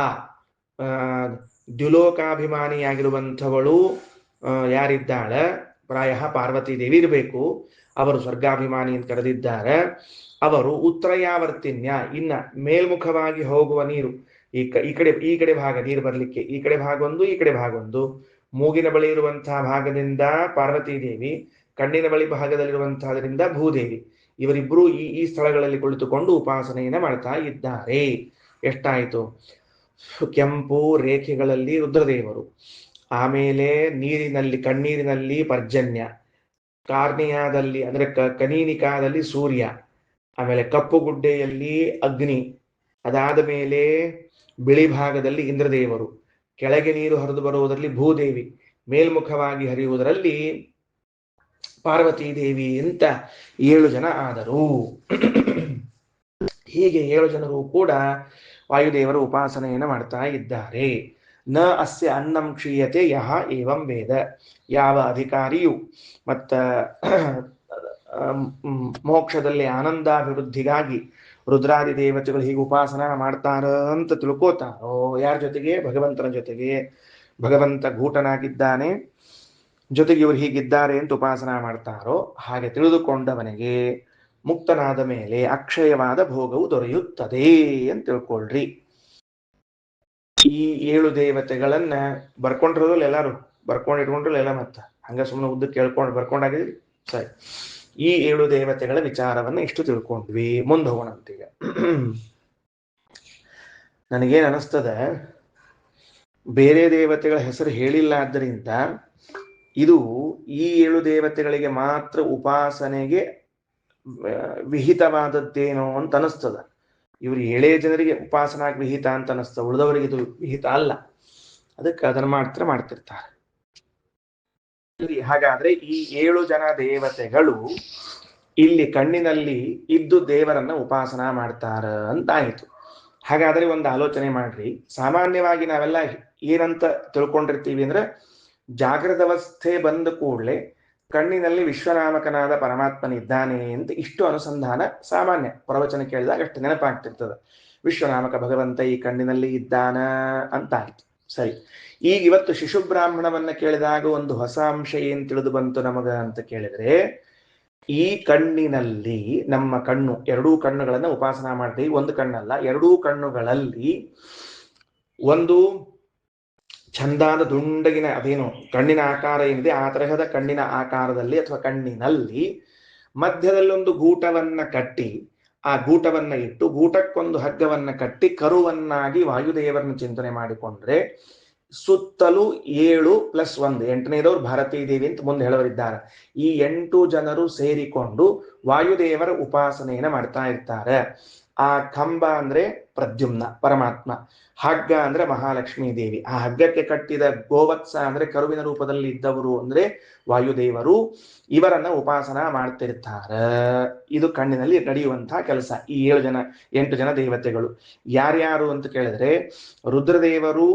Speaker 1: ದ್ಯುಲೋಕಾಭಿಮಾನಿಯಾಗಿರುವಂಥವಳು ಯಾರಿದ್ದಾಳ? ಪ್ರಾಯ ಪಾರ್ವತಿ ದೇವಿ ಇರಬೇಕು. ಅವರು ಸ್ವರ್ಗಾಭಿಮಾನಿ ಅಂತ ಕರೆದಿದ್ದಾರೆ. ಅವರು ಉತ್ತರಯಾವರ್ತಿನ್ಯ, ಇನ್ನ ಮೇಲ್ಮುಖವಾಗಿ ಹೋಗುವ ನೀರು, ಈ ಕಡೆ ಭಾಗ ನೀರು ಬರ್ಲಿಕ್ಕೆ, ಈ ಕಡೆ ಭಾಗ ಒಂದು, ಈ ಕಡೆ ಭಾಗ ಒಂದು. ಮೂಗಿನ ಬಳಿ ಇರುವಂತಹ ಭಾಗದಿಂದ ಪಾರ್ವತಿ ದೇವಿ, ಕಣ್ಣಿನ ಬಳಿ ಭಾಗದಲ್ಲಿರುವಂತಹದ್ರಿಂದ ಭೂದೇವಿ. ಇವರಿಬ್ಬರು ಈ ಸ್ಥಳಗಳಲ್ಲಿ ಕುಳಿತುಕೊಂಡು ಉಪಾಸನೆಯನ್ನ ಮಾಡ್ತಾ ಇದ್ದಾರೆ. ಎಷ್ಟಾಯಿತು? ಕೆಂಪು ರೇಖೆಗಳಲ್ಲಿ ರುದ್ರದೇವರು, ಆಮೇಲೆ ನೀರಿನಲ್ಲಿ ಕಣ್ಣೀರಿನಲ್ಲಿ ಪರ್ಜನ್ಯ, ಕಾರ್ನಿಯಾದಲ್ಲಿ ಅಂದ್ರೆ ಕನೀನಿಕಾದಲ್ಲಿ ಸೂರ್ಯ, ಆಮೇಲೆ ಕಪ್ಪು ಗುಡ್ಡೆಯಲ್ಲಿ ಅಗ್ನಿ, ಅದಾದ ಮೇಲೆ ಬಿಳಿ ಭಾಗದಲ್ಲಿ ಇಂದ್ರದೇವರು, ಕೆಳಗೆ ನೀರು ಹರಿದು ಬರುವುದರಲ್ಲಿ ಭೂದೇವಿ, ಮೇಲ್ಮುಖವಾಗಿ ಹರಿಯುವುದರಲ್ಲಿ ಪಾರ್ವತೀ ದೇವಿ ಅಂತ 7 ಜನ ಆದರು. ಹೀಗೆ 7 ಜನರು ಕೂಡ ವಾಯುದೇವರ ಉಪಾಸನೆಯನ್ನು ಮಾಡ್ತಾ ಇದ್ದಾರೆ. ನ ಅಸ್ಯ ಅನ್ನಂ ಕ್ಷೀಯತೆ ಯಹ ಏವಂ ವೇದ, ಯಾವ ಅಧಿಕಾರಿಯು ಮತ್ತ ಮೋಕ್ಷದಲ್ಲಿ ಆನಂದಾಭಿವೃದ್ಧಿಗಾಗಿ ರುದ್ರಾದಿ ದೇವತೆಗಳು ಹೀಗೆ ಉಪಾಸನ ಮಾಡ್ತಾರ ಅಂತ ತಿಳ್ಕೋತಾರೋ, ಯಾರ ಜೊತೆಗೆ? ಭಗವಂತನ ಜೊತೆಗೆ. ಭಗವಂತ ಗೂಟನಾಗಿದ್ದಾನೆ, ಜೊತೆಗೆ ಇವರು ಹೀಗಿದ್ದಾರೆ ಅಂತ ಉಪಾಸನ ಮಾಡ್ತಾರೋ ಹಾಗೆ ತಿಳಿದುಕೊಂಡವನಿಗೆ ಮುಕ್ತನಾದ ಮೇಲೆ ಅಕ್ಷಯವಾದ ಭೋಗವು ದೊರೆಯುತ್ತದೆ ಅಂತ ತಿಳ್ಕೊಳ್ರಿ. ಈ 7 ದೇವತೆಗಳನ್ನ ಬರ್ಕೊಂಡಿರೋದಿಲ್ಲ, ಎಲ್ಲಾರು ಬರ್ಕೊಂಡಿಟ್ಕೊಂಡ್ರಲ್ಲ ಎಲ್ಲ, ಮತ್ತ ಹಂಗ ಸುಮ್ಮನೆ ಉದ್ದಕ್ಕೆ ಕೇಳ್ಕೊಂಡು ಬರ್ಕೊಂಡಾಗಿದ್ರಿ. ಸರಿ, ಈ 7 ದೇವತೆಗಳ ವಿಚಾರವನ್ನ ಇಷ್ಟು ತಿಳ್ಕೊಂಡ್ವಿ. ಮುಂದೆ ಹೋಗೋಣಂತೀಗ. ನನಗೇನ್ ಅನಿಸ್ತದ, ಬೇರೆ ದೇವತೆಗಳ ಹೆಸರು ಹೇಳಿಲ್ಲ ಆದ್ದರಿಂದ ಇದು ಈ 7 ದೇವತೆಗಳಿಗೆ ಮಾತ್ರ ಉಪಾಸನೆಗೆ ವಿಹಿತವಾದದ್ದೇನೋ ಅಂತ ಅನಿಸ್ತದ. ಇವರು 7 ಜನರಿಗೆ ಉಪಾಸನಾಗಿ ವಿಹಿತ ಅಂತ ಅನಿಸ್ತದ, ಉಳಿದವರಿಗೆ ಇದು ವಿಹಿತ ಅಲ್ಲ. ಅದಕ್ಕೆ ಅದನ್ನ ಮಾತ್ರ ಮಾಡ್ತಿರ್ತಾರೆ. ಹಾಗಾದ್ರೆ ಈ 7 ಜನ ದೇವತೆಗಳು ಇಲ್ಲಿ ಕಣ್ಣಿನಲ್ಲಿ ಇದ್ದು ದೇವರನ್ನ ಉಪಾಸನ ಮಾಡ್ತಾರ ಅಂತ ಆಯಿತು. ಹಾಗಾದ್ರೆ ಒಂದು ಆಲೋಚನೆ ಮಾಡ್ರಿ. ಸಾಮಾನ್ಯವಾಗಿ ನಾವೆಲ್ಲ ಏನಂತ ತಿಳ್ಕೊಂಡಿರ್ತೀವಿ ಅಂದ್ರೆ, ಜಾಗೃತ ಅವಸ್ಥೆ ಬಂದ ಕೂಡಲೇ ಕಣ್ಣಿನಲ್ಲಿ ವಿಶ್ವನಾಮಕನಾದ ಪರಮಾತ್ಮನಿದ್ದಾನೆ ಅಂತ ಇಷ್ಟು ಅನುಸಂಧಾನ ಸಾಮಾನ್ಯ ಪ್ರವಚನ ಕೇಳಿದಾಗ ಅಷ್ಟು ನೆನಪಾಗ್ತಿರ್ತದೆ. ವಿಶ್ವನಾಮಕ ಭಗವಂತ ಈ ಕಣ್ಣಿನಲ್ಲಿ ಇದ್ದಾನ ಅಂತ ಆಯ್ತು. ಸರಿ, ಈಗ ಇವತ್ತು ಶಿಶುಬ್ರಾಹ್ಮಣವನ್ನ ಕೇಳಿದಾಗ ಒಂದು ಹೊಸ ಅಂಶ ಏನ್ ತಿಳಿದು ಬಂತು ನಮಗ ಅಂತ ಕೇಳಿದ್ರೆ, ಈ ಕಣ್ಣಿನಲ್ಲಿ ನಮ್ಮ ಕಣ್ಣು, 2 ಕಣ್ಣುಗಳನ್ನ ಉಪಾಸನ ಮಾಡ್ತೀವಿ. ಒಂದು ಕಣ್ಣಲ್ಲ, 2 ಕಣ್ಣುಗಳಲ್ಲಿ ಒಂದು ಚಂದಾದ ದುಂಡಗಿನ ಅದೇನು ಕಣ್ಣಿನ ಆಕಾರ ಏನಿದೆ ಆ ತರಹದ ಕಣ್ಣಿನ ಆಕಾರದಲ್ಲಿ ಅಥವಾ ಕಣ್ಣಿನಲ್ಲಿ ಮಧ್ಯದಲ್ಲೊಂದು ಗೂಟವನ್ನ ಕಟ್ಟಿ, ಆ ಗೂಟವನ್ನ ಇಟ್ಟು ಗೂಟಕ್ಕೊಂದು ಹಗ್ಗವನ್ನ ಕಟ್ಟಿ ಕರುವನ್ನಾಗಿ ವಾಯುದೇವರನ್ನು ಚಿಂತನೆ ಮಾಡಿಕೊಂಡ್ರೆ ಸುತ್ತಲೂ 7 + 1 8ನೇದವ್ರು ಭಾರತೀ ದೇವಿ ಅಂತ ಮುಂದೆ ಹೇಳೋರಿದ್ದಾರೆ. ಈ 8 ಜನರು ಸೇರಿಕೊಂಡು ವಾಯುದೇವರ ಉಪಾಸನೆಯನ್ನ ಮಾಡ್ತಾ ಇರ್ತಾರೆ. ಆ ಕಂಬ ಅಂದ್ರೆ ಪ್ರದ್ಯುಮ್ನ ಪರಮಾತ್ಮ, ಹಗ್ಗ ಅಂದ್ರೆ ಮಹಾಲಕ್ಷ್ಮೀ ದೇವಿ, ಆ ಹಗ್ಗಕ್ಕೆ ಕಟ್ಟಿದ ಗೋವತ್ಸ ಅಂದ್ರೆ ಕರುವಿನ ರೂಪದಲ್ಲಿ ಇದ್ದವರು ಅಂದ್ರೆ ವಾಯುದೇವರು. ಇವರನ್ನ ಉಪಾಸನ ಮಾಡ್ತಿರ್ತಾರ. ಇದು ಕಣ್ಣಿನಲ್ಲಿ ನಡೆಯುವಂತಹ ಕೆಲಸ. ಈ 8 ಜನ ದೇವತೆಗಳು ಯಾರ್ಯಾರು ಅಂತ ಕೇಳಿದ್ರೆ, ರುದ್ರದೇವರು,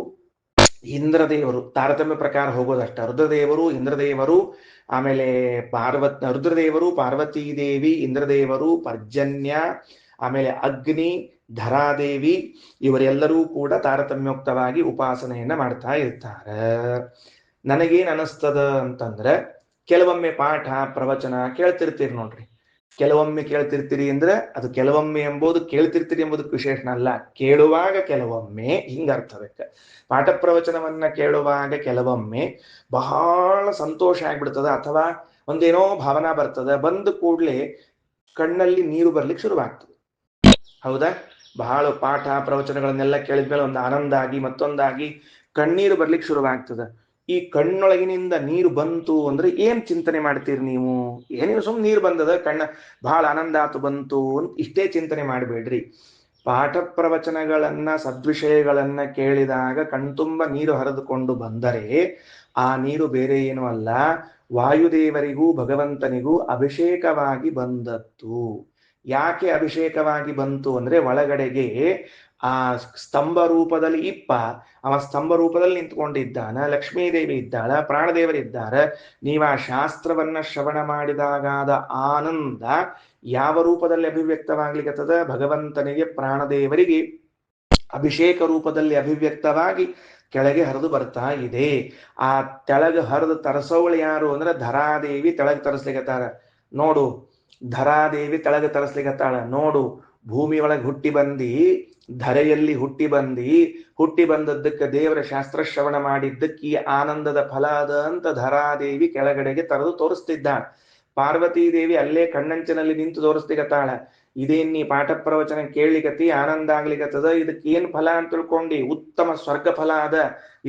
Speaker 1: ಇಂದ್ರದೇವರು, ತಾರತಮ್ಯ ಪ್ರಕಾರ ಹೋಗೋದಷ್ಟ. ರುದ್ರದೇವರು, ಇಂದ್ರದೇವರು, ಆಮೇಲೆ ರುದ್ರದೇವರು, ಪಾರ್ವತೀ ದೇವಿ, ಇಂದ್ರದೇವರು, ಪರ್ಜನ್ಯ, ಆಮೇಲೆ ಅಗ್ನಿ, ಧರಾದೇವಿ, ಇವರೆಲ್ಲರೂ ಕೂಡ ತಾರತಮ್ಯೋಕ್ತವಾಗಿ ಉಪಾಸನೆಯನ್ನ ಮಾಡ್ತಾ ಇರ್ತಾರೆ. ನನಗೇನ್ ಅನಿಸ್ತದ ಅಂತಂದ್ರೆ, ಕೆಲವೊಮ್ಮೆ ಪಾಠ ಪ್ರವಚನ ಕೇಳ್ತಿರ್ತೀರಿ ನೋಡ್ರಿ. ಕೆಲವೊಮ್ಮೆ ಕೇಳ್ತಿರ್ತೀರಿ ಅಂದ್ರೆ ಅದು ಕೆಲವೊಮ್ಮೆ ಎಂಬುದು ಕೇಳ್ತಿರ್ತೀರಿ ಎಂಬುದಕ್ಕೆ ವಿಶೇಷಣ ಅಲ್ಲ. ಕೇಳುವಾಗ ಕೆಲವೊಮ್ಮೆ ಹಿಂಗ ಅರ್ಥ ಬೇಕು. ಪಾಠ ಪ್ರವಚನವನ್ನ ಕೇಳುವಾಗ ಕೆಲವೊಮ್ಮೆ ಬಹಳ ಸಂತೋಷ ಆಗ್ಬಿಡ್ತದ, ಅಥವಾ ಒಂದೇನೋ ಭಾವನಾ ಬರ್ತದ. ಬಂದ ಕೂಡ್ಲೆ ಕಣ್ಣಲ್ಲಿ ನೀರು ಬರ್ಲಿಕ್ಕೆ ಶುರುವಾಗ್ತದೆ. ಹೌದಾ? ಬಹಳ ಪಾಠ ಪ್ರವಚನಗಳನ್ನೆಲ್ಲ ಕೇಳಿದ್ಮೇಲೆ ಒಂದು ಆನಂದ ಆಗಿ ಮತ್ತೊಂದಾಗಿ ಕಣ್ಣೀರು ಬರ್ಲಿಕ್ಕೆ ಶುರುವಾಗ್ತದೆ. ಈ ಕಣ್ಣೊಳಗಿನಿಂದ ನೀರು ಬಂತು ಅಂದ್ರೆ ಏನ್ ಚಿಂತನೆ ಮಾಡ್ತೀರಿ ನೀವು? ಏನೇನು ಸುಮ್ಮನೆ ನೀರು ಬಂದದ, ಕಣ್ಣ ಬಹಳ ಆನಂದ ಆತು ಬಂತು ಅಂತ ಇಷ್ಟೇ ಚಿಂತನೆ ಮಾಡಬೇಡ್ರಿ. ಪಾಠ ಪ್ರವಚನಗಳನ್ನ ಸದ್ವಿಷಯಗಳನ್ನ ಕೇಳಿದಾಗ ಕಣ್ತುಂಬ ನೀರು ಹರಿದುಕೊಂಡು ಬಂದರೆ ಆ ನೀರು ಬೇರೆ ಏನೂ ಅಲ್ಲ, ವಾಯುದೇವರಿಗೂ ಭಗವಂತನಿಗೂ ಅಭಿಷೇಕವಾಗಿ ಬಂದದ್ದು. ಯಾಕೆ ಅಭಿಷೇಕವಾಗಿ ಬಂತು ಅಂದ್ರೆ, ಒಳಗಡೆಗೆ ಆ ಸ್ತಂಭ ರೂಪದಲ್ಲಿ ಅವ ಸ್ತಂಭ ರೂಪದಲ್ಲಿ ನಿಂತ್ಕೊಂಡಿದ್ದಾನ, ಲಕ್ಷ್ಮೀದೇವಿ ಇದ್ದಾಳ, ಪ್ರಾಣದೇವರಿದ್ದಾರೆ. ನೀವು ಆ ಶಾಸ್ತ್ರವನ್ನ ಶ್ರವಣ ಮಾಡಿದಾಗಾದ ಆನಂದ ಯಾವ ರೂಪದಲ್ಲಿ ಅಭಿವ್ಯಕ್ತವಾಗ್ಲಿಕ್ಕತ್ತದ? ಭಗವಂತನಿಗೆ ಪ್ರಾಣದೇವರಿಗೆ ಅಭಿಷೇಕ ರೂಪದಲ್ಲಿ ಅಭಿವ್ಯಕ್ತವಾಗಿ ಕೆಳಗೆ ಹರಿದು ಬರ್ತಾ ಇದೆ. ಆ ತೆಳಗೆ ಹರಿದು ತರಸೋಳು ಯಾರು ಅಂದ್ರೆ ಧರಾದೇವಿ ತೆಳಗೆ ತರಿಸ್ಲಿಕ್ಕತ್ತಾರ. ನೋಡು, ಧರಾದೇವಿ ತೆಳಗೆ ತರಿಸ್ಲಿಕ್ಕತ್ತಾಳ. ನೋಡು, ಭೂಮಿ ಒಳಗೆ ಹುಟ್ಟಿ ಬಂದಿ, ಧರೆಯಲ್ಲಿ ಹುಟ್ಟಿ ಬಂದದ್ದಕ್ಕೆ ದೇವರ ಶಾಸ್ತ್ರ ಶ್ರವಣ ಮಾಡಿದ್ದಕ್ಕೆ ಈ ಆನಂದದ ಫಲ ಅದ ಅಂತ ಧರಾದೇವಿ ಕೆಳಗಡೆಗೆ ತರದು ತೋರಿಸ್ತಿದ್ದಾಳ. ಪಾರ್ವತೀ ದೇವಿ ಅಲ್ಲೇ ಕಣ್ಣಂಚಿನಲ್ಲಿ ನಿಂತು ತೋರಿಸ್ಲಿಕ್ಕತ್ತಾಳ. ಇದೇನ್ ನೀ ಪಾಠ ಪ್ರವಚನ ಕೇಳಲಿಕತಿ, ಆನಂದ ಆಗ್ಲಿಕತ್ತದ, ಇದಕ್ಕೆ ಏನ್ ಫಲ ಅಂತ ತಿಳ್ಕೊಂಡಿ, ಉತ್ತಮ ಸ್ವರ್ಗ ಫಲ ಅದ,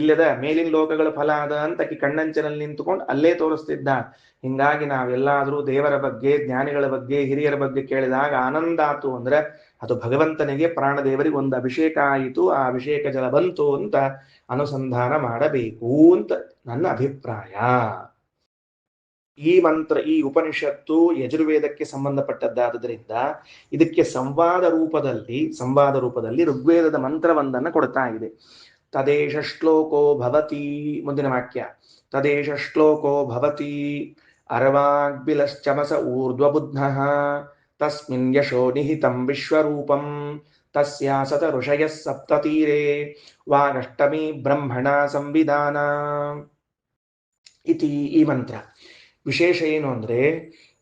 Speaker 1: ಇಲ್ಲದ ಮೇಲಿನ ಲೋಕಗಳ ಫಲ ಅದ ಅಂತ ಆಕಿ ಕಣ್ಣಂಚನಲ್ಲಿ ನಿಂತುಕೊಂಡು ಅಲ್ಲೇ ತೋರಿಸ್ತಿದ್ದ. ಹಿಂಗಾಗಿ ನಾವೆಲ್ಲಾದ್ರೂ ದೇವರ ಬಗ್ಗೆ, ಜ್ಞಾನಿಗಳ ಬಗ್ಗೆ, ಹಿರಿಯರ ಬಗ್ಗೆ ಕೇಳಿದಾಗ ಆನಂದ ಆತು ಅಂದ್ರೆ ಅದು ಭಗವಂತನಿಗೆ, ಪ್ರಾಣದೇವರಿಗೆ ಒಂದು ಅಭಿಷೇಕ ಆಯಿತು, ಆ ಅಭಿಷೇಕ ಜಲ ಬಂತು ಅಂತ ಅನುಸಂಧಾನ ಮಾಡಬೇಕು ಅಂತ ನನ್ನ ಅಭಿಪ್ರಾಯ. ಈ ಮಂತ್ರ, ಈ ಉಪನಿಷತ್ತು ಯಜುರ್ವೇದಕ್ಕೆ ಸಂಬಂಧಪಟ್ಟದ್ದಾದ್ದರಿಂದ ಇದಕ್ಕೆ ಸಂವಾದ ರೂಪದಲ್ಲಿ ಋಗ್ವೇದದ ಮಂತ್ರವೊಂದನ್ನು ಕೊಡ್ತಾ ಇದೆ. ತದೇಶ ಶ್ಲೋಕೋ ಭವತಿ, ಮುಂದಿನ ವಾಕ್ಯ, ತದೇಶ ಶ್ಲೋಕೋ ಭವತಿ ಅರ್ವಾಗ್ಬಿಲಶ್ಚಮಸ ಊರ್ಧ್ವಬುಧ್ನಃ ತಸ್ಮಿನ್ ಯಶೋ ನಿಹಿತಂ ವಿಶ್ವರೂಪಂ ತಸ್ಯಾಸತ ಋಷಯಃ ಸಪ್ತತೀರೆ ವಾಗಷ್ಟಮಿ ಬ್ರಹ್ಮಣ ಸಂವಿಧಾನ ಇತಿ. ಈ ಮಂತ್ರ ವಿಶೇಷ ಏನು ಅಂದ್ರೆ,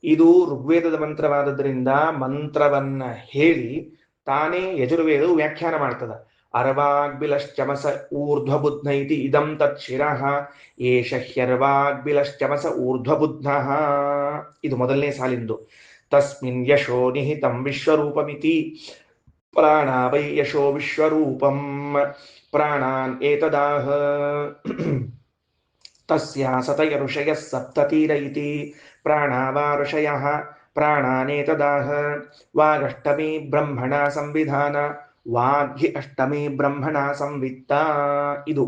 Speaker 1: ಇದು ಋಗ್ವೇದದ ಮಂತ್ರವಾದದ್ರಿಂದ ಮಂತ್ರವನ್ನ ಹೇಳಿ ತಾನೇ ಯಜುರ್ವೇದವು ವ್ಯಾಖ್ಯಾನ ಮಾಡ್ತದ. ಅರ್ವಾಗ್ಬಿಲಶ್ಚಮಸ ಊರ್ಧ್ವಬುಧ್ನ ಇತಿ ಇದಂ ತತ್ ಶಿರಃ ಏಷ ಹ್ಯರ್ವಾಗ್ಬಿಲಶ್ಚಮಸ ಊರ್ಧ್ವಬುಧ್ನಃ. ಇದು ಮೊದಲನೇ ಸಾಲಿಂದು. ತಸ್ಮಿನ್ ಯಶೋ ನಿಹಿತಂ ವಿಶ್ವರೂಪಮಿತಿ ಪ್ರಾಣ ವೈ ಯಶೋ ವಿಶ್ವರೂಪಂ ಪ್ರಾಣಾನ್ ಏತದಾಹ ತಸ್ಯ ಸತಯ ಋಷಯಃ ಸಪ್ತತೀರ ಇತಿ ಪ್ರಾಣಾವಾ ಋಷಯಃ ಪ್ರಾಣಾನೇತದಾಹ ವಾಗಷ್ಟಮಿ ಬ್ರಹ್ಮಣ ಸಂವಿಧಾನ ವಾಗ್ಹಿ ಅಷ್ಟಮಿ ಬ್ರಹ್ಮಣ ಸಂವಿತ್ತ. ಇದು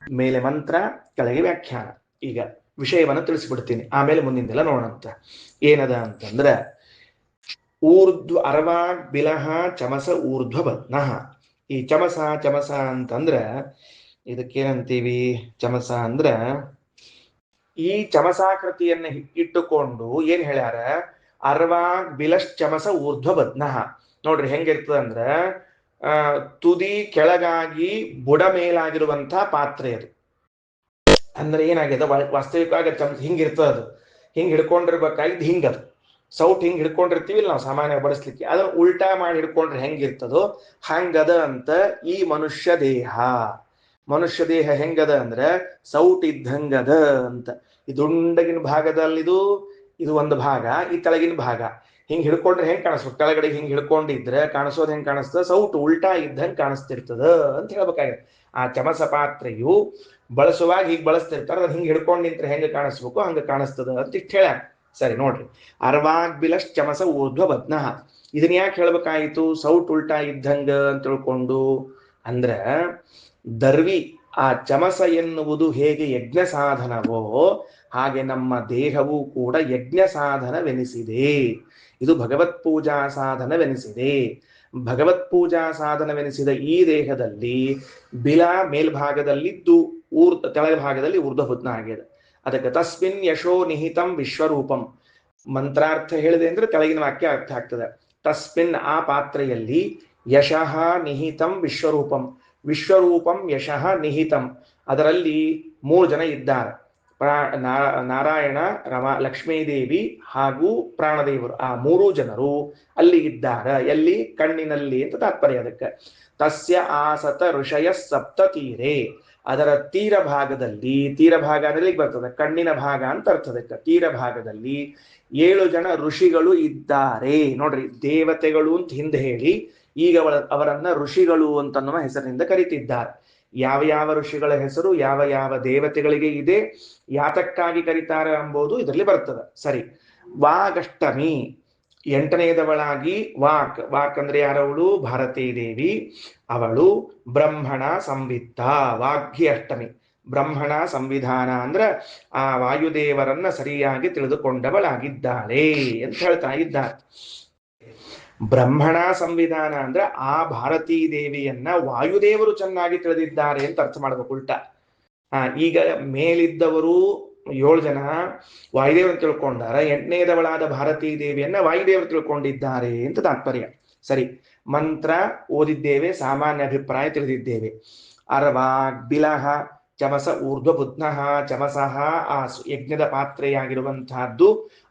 Speaker 1: ಮೇಲೆ ಮಂತ್ರ, ಕೆಳಗೆ ವ್ಯಾಖ್ಯಾನ. ಈಗ ವಿಷಯವನ್ನು ತಿಳಿಸ್ಬಿಡ್ತೀನಿ, ಆಮೇಲೆ ಮುಂದಿಂದೆಲ್ಲ ನೋಡೋಣಂತ. ಏನದ ಅಂತಂದ್ರೆ, ಅರ್ವಾಗ್ ಬಿಲಹ ಚಮಸ ಊರ್ಧ್ವ ಬದ್ನಃ. ಈ ಚಮಸ ಅಂತಂದ್ರೆ ಇದಕ್ಕೇನಂತೀವಿ? ಚಮಸ ಅಂದ್ರ ಈ ಚಮಸಾಕೃತಿಯನ್ನ ಇಟ್ಟುಕೊಂಡು ಏನ್ ಹೇಳ್ಯಾರ, ಅರ್ವಾಗ್ ಬಿಲಶ್ಚಮಸ ಊರ್ಧ್ವ ಬದ್ನಃ. ನೋಡ್ರಿ ಹೆಂಗಿರ್ತದ ಅಂದ್ರ, ತುದಿ ಕೆಳಗಾಗಿ ಬುಡ ಮೇಲಾಗಿರುವಂತ ಪಾತ್ರೆ ಅದು. ಅಂದ್ರೆ ಏನಾಗ್ಯದ, ವಾಸ್ತವಿಕವಾಗಿ ಹಿಂಗಿರ್ತದ, ಅದು ಹಿಂಗ್ ಹಿಡ್ಕೊಂಡಿರ್ಬೇಕಾಗಿದ್ದು ಹಿಂಗದು ಸೌಟ್ ಹಿಂಗ್ ಹಿಡ್ಕೊಂಡಿರ್ತೀವಿ ನಾವು ಸಾಮಾನ್ಯ ಬಡಿಸ್ಲಿಕ್ಕೆ, ಅದನ್ನ ಉಲ್ಟಾ ಮಾಡಿ ಹಿಡ್ಕೊಂಡ್ರೆ ಹೆಂಗಿರ್ತದೋ ಹಂಗದ ಅಂತ ಈ ಮನುಷ್ಯ ದೇಹ ಹೆಂಗದ ಅಂದ್ರೆ ಸೌಟ್ ಇದ್ದಂಗದ ಅಂತ. ಈ ದುಂಡಗಿನ ಭಾಗದಲ್ಲಿದು ಇದು ಒಂದು ಭಾಗ, ಈ ತೆಳಗಿನ ಭಾಗ ಹಿಂಗ್ ಹಿಡ್ಕೊಂಡ್ರೆ ಹೆಂಗ್ ಕಾಣಿಸ್ಬೇಕು, ಕೆಳಗಡೆ ಹಿಂಗ್ ಹಿಡ್ಕೊಂಡಿದ್ರೆ ಕಾಣಿಸೋದು ಹೆಂಗ್ ಕಾಣಿಸ್ತದ, ಸೌಟ್ ಉಲ್ಟಾ ಇದ್ದಂಗೆ ಕಾಣಿಸ್ತಿರ್ತದ ಅಂತ ಹೇಳ್ಬೇಕಾಗುತ್ತೆ. ಆ ಚಮಸ ಪಾತ್ರೆಯು ಬಳಸುವಾಗ ಹೀಗೆ ಬಳಸ್ತಿರ್ತಾರೆ, ಅದ್ ಹಿಂಗ್ ಹಿಡ್ಕೊಂಡು ನಿಂತ್ರೆ ಹೆಂಗೆ ಕಾಣಿಸ್ಬೇಕು ಹಂಗ ಕಾಣಿಸ್ತದ ಅಂತ ಇಷ್ಟು ಹೇಳ್ಯಾರ. ಸರಿ ನೋಡ್ರಿ, ಅರ್ವಾಗ್ಬಿಲಶ್ ಚಮಸ ಊರ್ಧ್ವ ಬದ್ನಃ. ಇದನ್ನ ಯಾಕೆ ಹೇಳ್ಬೇಕಾಯಿತು ಸೌಟ್ ಉಲ್ಟಾ ಇದ್ದಂಗ ಅಂತ ತಿಳ್ಕೊಂಡು ಅಂದ್ರ, ದರ್ವಿ ಆ ಚಮಸ ಎನ್ನುವುದು ಹೇಗೆ ಯಜ್ಞ ಸಾಧನವೋ ಹಾಗೆ ನಮ್ಮ ದೇಹವೂ ಕೂಡ ಯಜ್ಞ ಸಾಧನವೆನಿಸಿದೆ. ಇದು ಭಗವತ್ ಪೂಜಾ ಸಾಧನವೆನಿಸಿದೆ. ಭಗವತ್ ಪೂಜಾ ಸಾಧನವೆನಿಸಿದ ಈ ದೇಹದಲ್ಲಿ ಬಿಲ ಮೇಲ್ಭಾಗದಲ್ಲಿದ್ದು ತೆಳಭಾಗದಲ್ಲಿ ಊರ್ಧ್ವಬುಧ್ನ ಆಗಿದೆ. ಅದಕ್ಕೆ ತಸ್ಮಿನ್ ಯಶೋ ನಿಹಿತಂ ವಿಶ್ವರೂಪಂ. ಮಂತ್ರಾರ್ಥ ಹೇಳಿದೆ ಅಂದ್ರೆ ಕೆಳಗಿನ ವಾಕ್ಯ ಅರ್ಥ ಆಗ್ತದೆ. ತಸ್ಮಿನ್ ಆ ಪಾತ್ರೆಯಲ್ಲಿ ಯಶಃ ನಿಹಿತಂ ವಿಶ್ವರೂಪಂ, ವಿಶ್ವರೂಪಂ ಯಶಃ ನಿಹಿತಂ. ಅದರಲ್ಲಿ 3 ಜನ ಇದ್ದಾರೆ, ನಾರಾಯಣ, ಲಕ್ಷ್ಮೀದೇವಿ ಹಾಗೂ ಪ್ರಾಣದೇವರು. ಆ 3 ಜನರು ಅಲ್ಲಿ ಇದ್ದಾರೆ. ಎಲ್ಲಿ? ಕಣ್ಣಿನಲ್ಲಿ ಅಂತ ತಾತ್ಪರ್ಯ ಅದಕ್ಕೆ. ತಸ್ಯ ಆಸತ ಋಷಯ ಸಪ್ತತೀರೆ. ಅದರ ತೀರ ಭಾಗ ಅಂದ್ರೆ ಬರ್ತದೆ, ಕಣ್ಣಿನ ಭಾಗ ಅಂತ ಅರ್ಥದಕ್ಕೆ. ತೀರ ಭಾಗದಲ್ಲಿ 7 ಜನ ಋಷಿಗಳು ಇದ್ದಾರೆ. ನೋಡ್ರಿ, ದೇವತೆಗಳು ಅಂತ ಹಿಂದೆ ಹೇಳಿ ಈಗ ಅವರನ್ನ ಋಷಿಗಳು ಅಂತನ್ನುವ ಹೆಸರಿನಿಂದ ಕರೀತಿದ್ದಾರೆ. ಯಾವ ಋಷಿಗಳ ಹೆಸರು ಯಾವ ದೇವತೆಗಳಿಗೆ ಇದೆ, ಯಾತಕ್ಕಾಗಿ ಕರೀತಾರೆ ಎಂಬುದು ಇದರಲ್ಲಿ ಬರ್ತದೆ. ಸರಿ, ವಾಗಷ್ಟಮಿ 8ನೇದವಳಾಗಿ ವಾಕ್ ಅಂದ್ರೆ ಯಾರವಳು? ಭಾರತೀ ದೇವಿ. ಅವಳು ಬ್ರಹ್ಮಣ ಸಂವಿತ್ತ, ವಾಗ್ಹಿ ಅಷ್ಟಮಿ. ಬ್ರಹ್ಮಣ ಸಂವಿಧಾನ ಅಂದ್ರೆ ಆ ವಾಯುದೇವರನ್ನ ಸರಿಯಾಗಿ ತಿಳಿದುಕೊಂಡವಳಾಗಿದ್ದಾಳೆ ಅಂತ ಹೇಳ್ತಾ ಇದ್ದಾರೆ. ಬ್ರಹ್ಮಣ ಸಂವಿಧಾನ ಅಂದ್ರೆ ಆ ಭಾರತೀ ದೇವಿಯನ್ನ ವಾಯುದೇವರು ಚೆನ್ನಾಗಿ ತಿಳಿದಿದ್ದಾರೆ ಅಂತ ಅರ್ಥ ಮಾಡ್ಬೇಕು ಉಲ್ಟಾ. ಈಗ ಮೇಲಿದ್ದವರು 7 ಜನ ವಾಯುದೇವರು ತಿಳ್ಕೊಂಡಾರ, 8ನೇದವಳಾದ ಭಾರತೀ ದೇವಿಯನ್ನ ವಾಯುದೇವರು ತಿಳ್ಕೊಂಡಿದ್ದಾರೆ ಅಂತ ತಾತ್ಪರ್ಯ. ಸರಿ, ಮಂತ್ರ ಓದಿದ್ದೇವೆ, ಸಾಮಾನ್ಯ ಅಭಿಪ್ರಾಯ ತಿಳಿದಿದ್ದೇವೆ. ಅರ್ವಾಗ್ ಬಿಲಹ ಚಮಸ ಊರ್ಧ್ವಬುಧ್ನಃ. ಚಮಸಃ ಆ ಯಜ್ಞದ ಪಾತ್ರೆಯಾಗಿರುವಂತಹದ್ದು,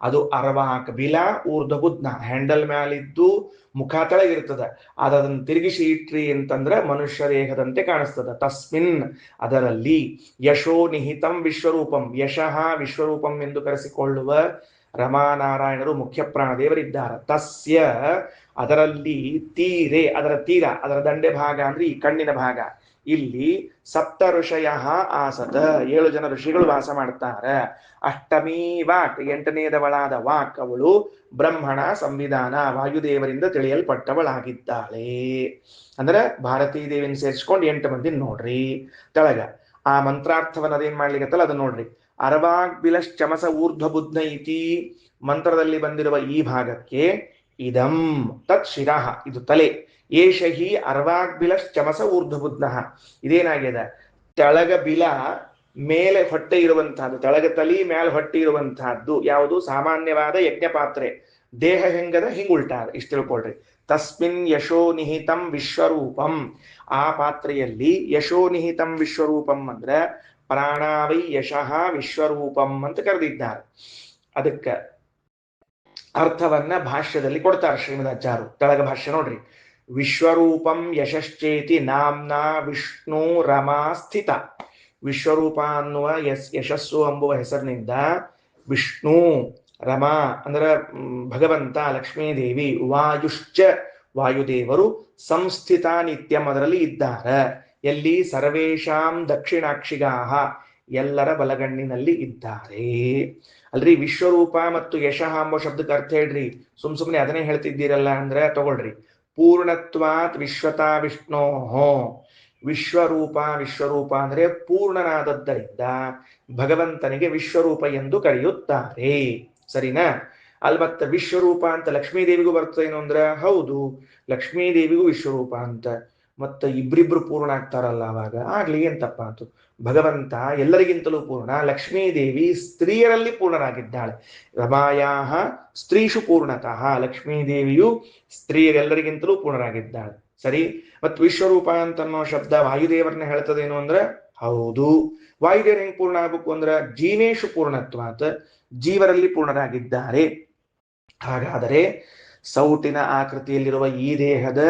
Speaker 1: ಅದು ಅರ್ವಾಕ್ ಬಿಲ ಊರ್ಧ್ವಬುಧ್ನ. ಹ್ಯಾಂಡಲ್ ಮ್ಯಾಲಿದ್ದು ಮುಖ ತೆಳಗಿರ್ತದ. ಅದನ್ನು ತಿರುಗಿಸಿ ಇಟ್ರಿ ಅಂತಂದ್ರೆ ಮನುಷ್ಯ ದೇಹದಂತೆ ಕಾಣಿಸ್ತದ. ತಸ್ಮಿನ್ ಅದರಲ್ಲಿ ಯಶೋ ನಿಹಿತಂ ವಿಶ್ವರೂಪಂ. ಯಶಃ ವಿಶ್ವರೂಪಂ ಎಂದು ಕರೆಸಿಕೊಳ್ಳುವ ರಮಾನಾರಾಯಣರು ಮುಖ್ಯ ಪ್ರಾಣದೇವರಿದ್ದಾರೆ. ತಸ್ಯ ಅದರಲ್ಲಿ ತೀರೆ, ಅದರ ತೀರ, ಅದರ ದಂಡೆ ಭಾಗ ಅಂದ್ರೆ ಈ ಕಣ್ಣಿನ ಭಾಗ, ಇಲ್ಲಿ ಸಪ್ತ ಋಷಯ ಆಸತ, 7 ಜನ ಋಷಿಗಳು ವಾಸ ಮಾಡ್ತಾರೆ. ಅಷ್ಟಮೀ ವಾಕ್, 8ನೇದವಳಾದ ವಾಕ್, ಅವಳು ಬ್ರಹ್ಮಣ ಸಂವಿಧಾನ, ವಾಯುದೇವರಿಂದ ತಿಳಿಯಲ್ಪಟ್ಟವಳಾಗಿದ್ದಾಳೆ. ಅಂದ್ರೆ ಭಾರತೀ ದೇವಿನ ಸೇರಿಸ್ಕೊಂಡು 8 ಮಂದಿ ನೋಡ್ರಿ. ತೆಳಗ ಆ ಮಂತ್ರಾರ್ಥವನ್ನ ಅದೇನ್ ಮಾಡ್ಲಿಕ್ಕತ್ತಲ್ಲ ಅದನ್ನ ನೋಡ್ರಿ. ಅರವಾಗ್ಬಿಲಶ್ಚಮಸ ಊರ್ಧ್ವ ಬುದ್ಧ ಇತಿ ಮಂತ್ರದಲ್ಲಿ ಬಂದಿರುವ ಈ ಭಾಗಕ್ಕೆ ಇದಂ ತತ್ ಶಿರಃ, ಇದು ತಲೆ. ಏಷ ಹಿ ಅರ್ವಾಗ್ಬಿಲಶ್ಚಮಸ ಊರ್ಧ್ವ ಬುದ್ಧ, ಇದೇನಾಗಿದೆ, ತೆಳಗ ಬಿಲ ಮೇಲೆ ಹೊಟ್ಟೆ ಇರುವಂತಹದ್ದು, ತೆಳಗ ತಲಿ ಮೇಲೆ ಹೊಟ್ಟೆ ಇರುವಂತಹದ್ದು ಯಾವುದು, ಸಾಮಾನ್ಯವಾದ ಯಜ್ಞ ಪಾತ್ರೆ. ದೇಹ ಹೆಂಗದ ಹಿಂಗ್ ಉಲ್ಟಾದ, ಇಷ್ಟು ತಿಳ್ಕೊಳ್ರಿ. ತಸ್ಮಿನ್ ಯಶೋ ನಿಹಿತಂ ವಿಶ್ವರೂಪಂ, ಆ ಪಾತ್ರೆಯಲ್ಲಿ ಯಶೋ ನಿಹಿತಂ ವಿಶ್ವರೂಪಂ ಅಂದ್ರೆ ಪ್ರಾಣಾವೈ ಯಶಃ ವಿಶ್ವರೂಪಂ ಅಂತ ಕರೆದಿದ್ದಾರೆ. ಅದಕ್ಕೆ ಅರ್ಥವನ್ನ ಭಾಷ್ಯದಲ್ಲಿ ಕೊಡ್ತಾರೆ ಶ್ರೀಮದಾಚಾರ್ಯರು. ತೆಳಗ ಭಾಷ್ಯ ನೋಡ್ರಿ. ವಿಶ್ವರೂಪಂ ಯಶಶ್ಚೇತಿ ನಾಮ್ನಾ ವಿಷ್ಣು ರಮಾ ಸ್ಥಿತ. ವಿಶ್ವರೂಪ ಅನ್ನುವ ಯಶಸ್ಸು ಎಂಬುವ ಹೆಸರಿನಿಂದ ವಿಷ್ಣು, ರಮಾ ಅಂದ್ರೆ ಭಗವಂತ, ಲಕ್ಷ್ಮೀದೇವಿ, ವಾಯುಶ್ಚ ವಾಯುದೇವರು, ಸಂಸ್ಥಿತ ನಿತ್ಯಂ ಅದರಲ್ಲಿ ಇದ್ದಾರೆ. ಎಲ್ಲಿ, ಸರ್ವೇಶಾಂ ದಕ್ಷಿಣಾಕ್ಷಿಗಾಹ, ಎಲ್ಲರ ಬಲಗಣ್ಣಿನಲ್ಲಿ ಇದ್ದಾರೆ. ಅಲ್ರಿ ವಿಶ್ವರೂಪ ಮತ್ತು ಯಶಃ ಎಂಬ ಶಬ್ದಕ್ಕೆ ಅರ್ಥ ಹೇಳ್ರಿ. ಸುಮ್ನೆ ಅದನ್ನೇ ಹೇಳ್ತಿದ್ದೀರಲ್ಲ ಅಂದ್ರೆ ತಗೊಳ್ರಿ. ಪೂರ್ಣತ್ವಾತ್ ವಿಶ್ವತಾ ವಿಷ್ಣೋಹೋ, ವಿಶ್ವರೂಪ, ವಿಶ್ವರೂಪ ಅಂದ್ರೆ ಪೂರ್ಣನಾದದ್ದರಿಂದ ಭಗವಂತನಿಗೆ ವಿಶ್ವರೂಪ ಎಂದು ಕರೆಯುತ್ತಾರೆ. ಸರಿನಾ? ಅಲ್ಲಿ ಮತ್ತೆ ವಿಶ್ವರೂಪ ಅಂತ ಲಕ್ಷ್ಮೀದೇವಿಗೂ ಬರ್ತದೇನು ಅಂದ್ರೆ ಹೌದು, ಲಕ್ಷ್ಮೀದೇವಿಗೂ ವಿಶ್ವರೂಪ ಅಂತ. ಮತ್ತೆ ಇಬ್ರಿಬ್ರು ಪೂರ್ಣ ಆಗ್ತಾರಲ್ಲ, ಅವಾಗ ಆಗ್ಲಿ ಏನ್ ತಪ್ಪಾತು. ಭಗವಂತ ಎಲ್ಲರಿಗಿಂತಲೂ ಪೂರ್ಣ, ಲಕ್ಷ್ಮೀದೇವಿ ಸ್ತ್ರೀಯರಲ್ಲಿ ಪೂರ್ಣರಾಗಿದ್ದಾಳೆ. ರಮಾಯಾಹ ಸ್ತ್ರೀಷು ಪೂರ್ಣತಃ, ಲಕ್ಷ್ಮೀದೇವಿಯು ಸ್ತ್ರೀಯರೆಲ್ಲರಿಗಿಂತಲೂ ಪೂರ್ಣರಾಗಿದ್ದಾಳೆ. ಸರಿ. ಮತ್ತು ವಿಶ್ವರೂಪ ಅಂತನ್ನೋ ಶಬ್ದ ವಾಯುದೇವರನ್ನ ಹೇಳ್ತದೇನು ಅಂದ್ರೆ ಹೌದು, ವಾಯುದೇವರು ಹೆಂಗ್ ಪೂರ್ಣ ಆಗ್ಬೇಕು ಅಂದ್ರೆ ಜೀವೇಶು ಪೂರ್ಣತ್ವಾತ್, ಜೀವರಲ್ಲಿ ಪೂರ್ಣರಾಗಿದ್ದಾರೆ. ಹಾಗಾದರೆ ಸೌಟಿನ ಆಕೃತಿಯಲ್ಲಿರುವ ಈ ದೇಹದ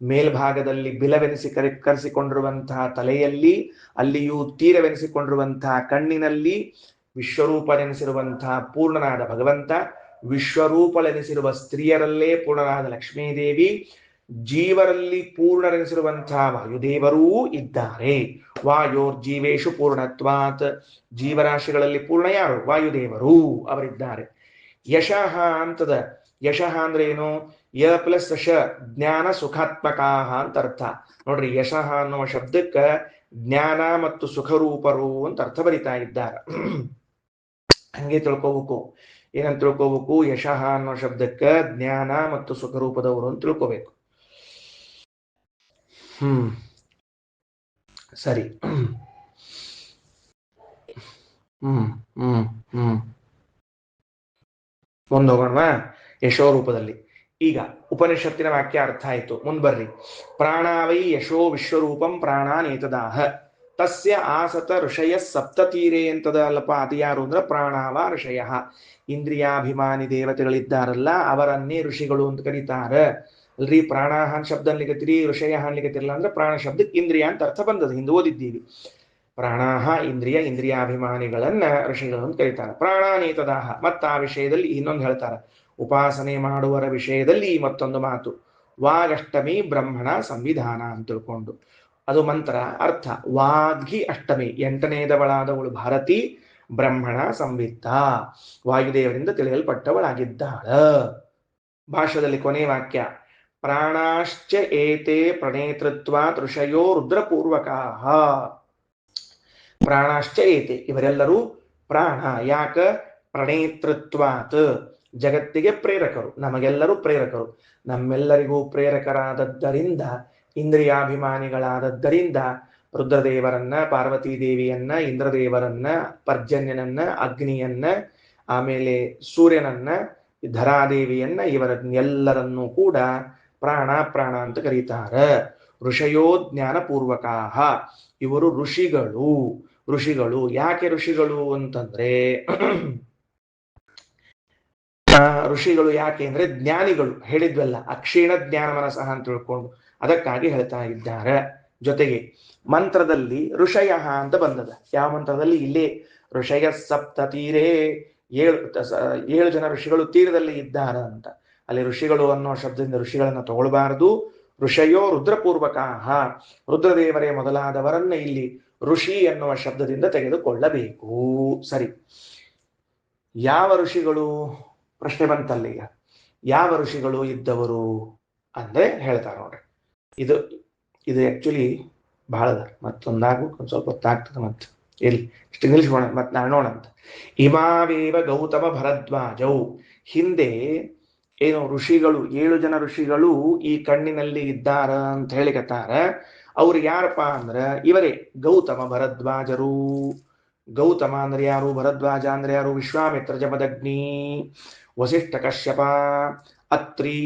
Speaker 1: ಮೇಲ್ಭಾಗದಲ್ಲಿ ಬಿಲವೆನಿಸಿ ಕರೆಸಿಕೊಂಡಿರುವಂತಹ ತಲೆಯಲ್ಲಿ, ಅಲ್ಲಿಯೂ ತೀರವೆನಿಸಿಕೊಂಡಿರುವಂತಹ ಕಣ್ಣಿನಲ್ಲಿ ವಿಶ್ವರೂಪನೆನಿಸಿರುವಂತಹ ಪೂರ್ಣನಾದ ಭಗವಂತ, ವಿಶ್ವರೂಪಳೆನಿಸಿರುವ ಸ್ತ್ರೀಯರಲ್ಲೇ ಪೂರ್ಣನಾದ ಲಕ್ಷ್ಮೀದೇವಿ, ಜೀವರಲ್ಲಿ ಪೂರ್ಣರೆನಿಸಿರುವಂತಹ ವಾಯುದೇವರೂ ಇದ್ದಾರೆ. ವಾಯೋರ್ಜೀವೇಶು ಪೂರ್ಣತ್ವಾತ್, ಜೀವರಾಶಿಗಳಲ್ಲಿ ಪೂರ್ಣ ಯಾರು? ವಾಯುದೇವರು, ಅವರಿದ್ದಾರೆ. ಯಶಃ ಅಂತದ, ಯಶಃ ಅಂದ್ರೆ ಏನು? ಯ ಪ್ಲಸ್ ಶ, ಜ್ಞಾನ ಸುಖಾತ್ಮಕ ಅಂತ ಅರ್ಥ. ನೋಡ್ರಿ, ಯಶಃ ಅನ್ನುವ ಶಬ್ದಕ್ಕೆ ಜ್ಞಾನ ಮತ್ತು ಸುಖರೂಪರು ಅಂತ ಅರ್ಥ ಬರಿತಾ ಇದ್ದಾರೆ. ಹಂಗೆ ತಿಳ್ಕೋಬೇಕು. ಏನಂತ ತಿಳ್ಕೋಬೇಕು? ಯಶಃ ಅನ್ನೋ ಶಬ್ದಕ್ಕೆ ಜ್ಞಾನ ಮತ್ತು ಸುಖರೂಪದವರು ಅಂತ ತಿಳ್ಕೋಬೇಕು. ಸರಿ. ಮುಂದೋಗೋಣ ಯಶೋ ರೂಪದಲ್ಲಿ. ಈಗ ಉಪನಿಷತ್ತಿನ ವಾಕ್ಯ ಅರ್ಥ ಆಯ್ತು. ಮುಂದ್ಬರ್ರಿ. ಪ್ರಾಣಾವೈ ಯಶೋ ವಿಶ್ವರೂಪಂ ಪ್ರಾಣಾನೇತದಾಹ ತಸ್ಯ ಆಸತ ಋಷಯ ಸಪ್ತತೀರೆ ಅಂತದ ಅಲ್ಲಪ್ಪ. ಅದು ಯಾರು ಅಂದ್ರೆ ಪ್ರಾಣಾವ ಋಷಯ, ಇಂದ್ರಿಯಾಭಿಮಾನಿ ದೇವತೆಗಳಿದ್ದಾರಲ್ಲ ಅವರನ್ನೇ ಋಷಿಗಳು ಅಂತ ಕರೀತಾರೆ. ಅಲ್ರಿ, ಪ್ರಾಣಾಹ ಶಬ್ದ ಅನ್ಲಿಕತ್ತೀರಿ, ಋಷಯ ಅನ್ಲಿಕತ್ತಿರಲ್ಲ ಅಂದ್ರೆ ಪ್ರಾಣ ಶಬ್ದಕ್ಕೆ ಇಂದ್ರಿಯ ಅಂತ ಅರ್ಥ ಬಂದದ, ಹಿಂದೆ ಓದಿದ್ದೀವಿ. ಪ್ರಾಣಾಹ ಇಂದ್ರಿಯ, ಇಂದ್ರಿಯಾಭಿಮಾನಿಗಳನ್ನ ಋಷಿಗಳು ಅಂತ ಕರೀತಾರೆ. ಪ್ರಾಣಾನೇತದಾಹ, ಮತ್ತ ಆ ವಿಷಯದಲ್ಲಿ ಇನ್ನೊಂದು ಹೇಳ್ತಾರೆ. ಉಪಾಸನೆ ಮಾಡುವರ ವಿಷಯದಲ್ಲಿ ಮತ್ತೊಂದು ಮಾತು, ವಾಗಷ್ಟಮಿ ಬ್ರಹ್ಮಣ ಸಂವಿಧಾನ ಅಂತ ತಿಳ್ಕೊಂಡು ಅದು ಮಂತ್ರ ಅರ್ಥ. ವಾಗ್ಹಿ ಅಷ್ಟಮಿ, 8ನೇದವಳಾದವಳು ಭಾರತಿ, ಬ್ರಹ್ಮಣ ಸಂವಿತ್ತ, ವಾಯುದೇವರಿಂದ ತಿಳಿಯಲ್ಪಟ್ಟವಳಾಗಿದ್ದಾಳ. ಭಾಷೆಯಲ್ಲಿ ಕೊನೆ ವಾಕ್ಯ, ಪ್ರಾಣಾಶ್ಚ ಏತೆ ಪ್ರಣೇತೃತ್ವಾತ್ ಋಷಯೋ ರುದ್ರಪೂರ್ವಕಾಹ. ಪ್ರಾಣಾಶ್ಚ ಏತೆ, ಇವರೆಲ್ಲರೂ ಪ್ರಾಣ. ಯಾಕ? ಪ್ರಣೇತೃತ್ವಾತ್, ಜಗತ್ತಿಗೆ ಪ್ರೇರಕರು, ನಮಗೆಲ್ಲರೂ ಪ್ರೇರಕರು. ನಮ್ಮೆಲ್ಲರಿಗೂ ಪ್ರೇರಕರಾದದ್ದರಿಂದ, ಇಂದ್ರಿಯಾಭಿಮಾನಿಗಳಾದದ್ದರಿಂದ ರುದ್ರದೇವರನ್ನ, ಪಾರ್ವತೀ ದೇವಿಯನ್ನ, ಇಂದ್ರದೇವರನ್ನ, ಪರ್ಜನ್ಯನನ್ನ, ಅಗ್ನಿಯನ್ನ, ಆಮೇಲೆ ಸೂರ್ಯನನ್ನ, ಧರಾದೇವಿಯನ್ನ, ಇವರನ್ನೆಲ್ಲರನ್ನೂ ಕೂಡ ಪ್ರಾಣ ಪ್ರಾಣ ಅಂತ ಕರೀತಾರೆ. ಋಷಯೋ ಜ್ಞಾನಪೂರ್ವಕಾಹ, ಇವರು ಋಷಿಗಳು. ಋಷಿಗಳು ಯಾಕೆ ಋಷಿಗಳು ಅಂತಂದ್ರೆ ಋಷಿಗಳು ಯಾಕೆ ಅಂದ್ರೆ ಜ್ಞಾನಿಗಳು, ಹೇಳಿದ್ವಲ್ಲ ಅಕ್ಷೀಣ ಜ್ಞಾನ ಮನಸಃ ಅಂತ ತಿಳ್ಕೊಂಡು, ಅದಕ್ಕಾಗಿ ಹೇಳ್ತಾ ಇದ್ದಾರೆ. ಜೊತೆಗೆ ಮಂತ್ರದಲ್ಲಿ ಋಷಯ ಅಂತ ಬಂದದ. ಯಾವ ಮಂತ್ರದಲ್ಲಿ? ಇಲ್ಲೇ ಋಷಯ ಸಪ್ತ ತೀರೇ, 7 ಜನ ಋಷಿಗಳು ತೀರದಲ್ಲಿ ಇದ್ದಾರೆ ಅಂತ. ಅಲ್ಲಿ ಋಷಿಗಳು ಅನ್ನೋ ಶಬ್ದದಿಂದ ಋಷಿಗಳನ್ನ ತಗೊಳ್ಬಾರದು. ಋಷಯೋ ರುದ್ರಪೂರ್ವಕಾಹ, ರುದ್ರದೇವರೇ ಮೊದಲಾದವರನ್ನ ಇಲ್ಲಿ ಋಷಿ ಎನ್ನುವ ಶಬ್ದದಿಂದ ತೆಗೆದುಕೊಳ್ಳಬೇಕು. ಸರಿ, ಯಾವ ಋಷಿಗಳು ಪ್ರಶ್ನೆ ಬಂತಲ್ಲೀಗ. ಯಾವ ಋಷಿಗಳು ಇದ್ದವರು ಅಂದ್ರೆ ಹೇಳ್ತಾರೆ ನೋಡ್ರಿ. ಇದು ಇದು ಆಕ್ಚುಲಿ ಬಹಳ ಮತ್ತೊಂದಾಗು ಸ್ವಲ್ಪ ಹೊತ್ತಾಗ್ತದೆ. ಮತ್ತೆ ಇಲ್ಲಿ ಇಷ್ಟು ನಿಲ್ಲಿಸೋಣ, ಮತ್ತೆ ನಾಳೋಣ ಅಂತ. ಇಮಾವೇವ ಗೌತಮ ಭರದ್ವಾಜೌ, ಹಿಂದೆ ಏನು ಋಷಿಗಳು 7 ಜನ ಋಷಿಗಳು ಈ ಕಣ್ಣಿನಲ್ಲಿ ಇದ್ದಾರ ಅಂತ ಹೇಳಿಕತ್ತಾರ. ಅವ್ರು ಯಾರಪ್ಪ ಅಂದ್ರ ಇವರೇ ಗೌತಮ ಭರದ್ವಾಜರು. ಗೌತಮ ಅಂದ್ರೆ ಯಾರು, ಭರದ್ವಾಜ ಅಂದ್ರೆ ಯಾರು, ವಿಶ್ವಾಮಿತ್ರ, ಜಮದಗ್ನಿ, ವಸಿಷ್ಠ, ಕಶ್ಯಪ, ಅತ್ರಿ,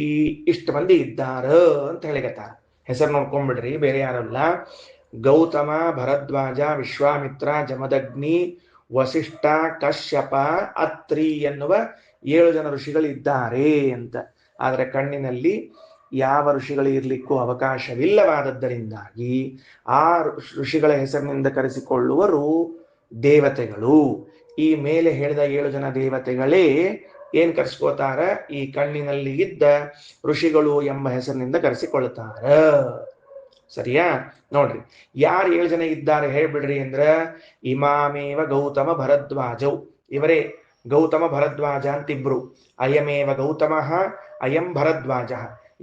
Speaker 1: ಇಷ್ಟು ಮಂದಿ ಇದ್ದಾರ ಅಂತ ಹೇಳಿಕತ್ತಾರ. ಹೆಸರು ನೋಡ್ಕೊಂಡ್ಬಿಡ್ರಿ, ಬೇರೆ ಯಾರಲ್ಲ. ಗೌತಮ, ಭರದ್ವಾಜ, ವಿಶ್ವಾಮಿತ್ರ, ಜಮದಗ್ನಿ, ವಸಿಷ್ಠ, ಕಶ್ಯಪ, ಅತ್ರಿ ಎನ್ನುವ 7 ಜನ ಋಷಿಗಳಿದ್ದಾರೆ ಅಂತ. ಆದರೆ ಕಣ್ಣಿನಲ್ಲಿ ಯಾವ ಋಷಿಗಳು ಇರ್ಲಿಕ್ಕೂ ಅವಕಾಶವಿಲ್ಲವಾದದ್ದರಿಂದಾಗಿ ಆ ಋಷಿಗಳ ಹೆಸರಿನಿಂದ ಕರೆಸಿಕೊಳ್ಳುವರು ದೇವತೆಗಳು. ಈ ಮೇಲೆ ಹೇಳಿದ 7 ಜನ ದೇವತೆಗಳೇ ಏನ್ ಕರೆಸ್ಕೋತಾರ, ಈ ಕಣ್ಣಿನಲ್ಲಿ ಇದ್ದ ಋಷಿಗಳು ಎಂಬ ಹೆಸರಿನಿಂದ ಕರೆಸಿಕೊಳ್ತಾರ. ಸರಿಯಾ? ನೋಡ್ರಿ, ಯಾರು 7 ಜನ ಇದ್ದಾರೆ ಹೇಳ್ಬಿಡ್ರಿ ಅಂದ್ರ, ಇಮಾಮೇವ ಗೌತಮ ಭರದ್ವಾಜೌ, ಇವರೇ ಗೌತಮ ಭರದ್ವಾಜ ಅಂತಿಬ್ರು. ಅಯಮೇವ ಗೌತಮ ಅಯಂ ಭರದ್ವಾಜ,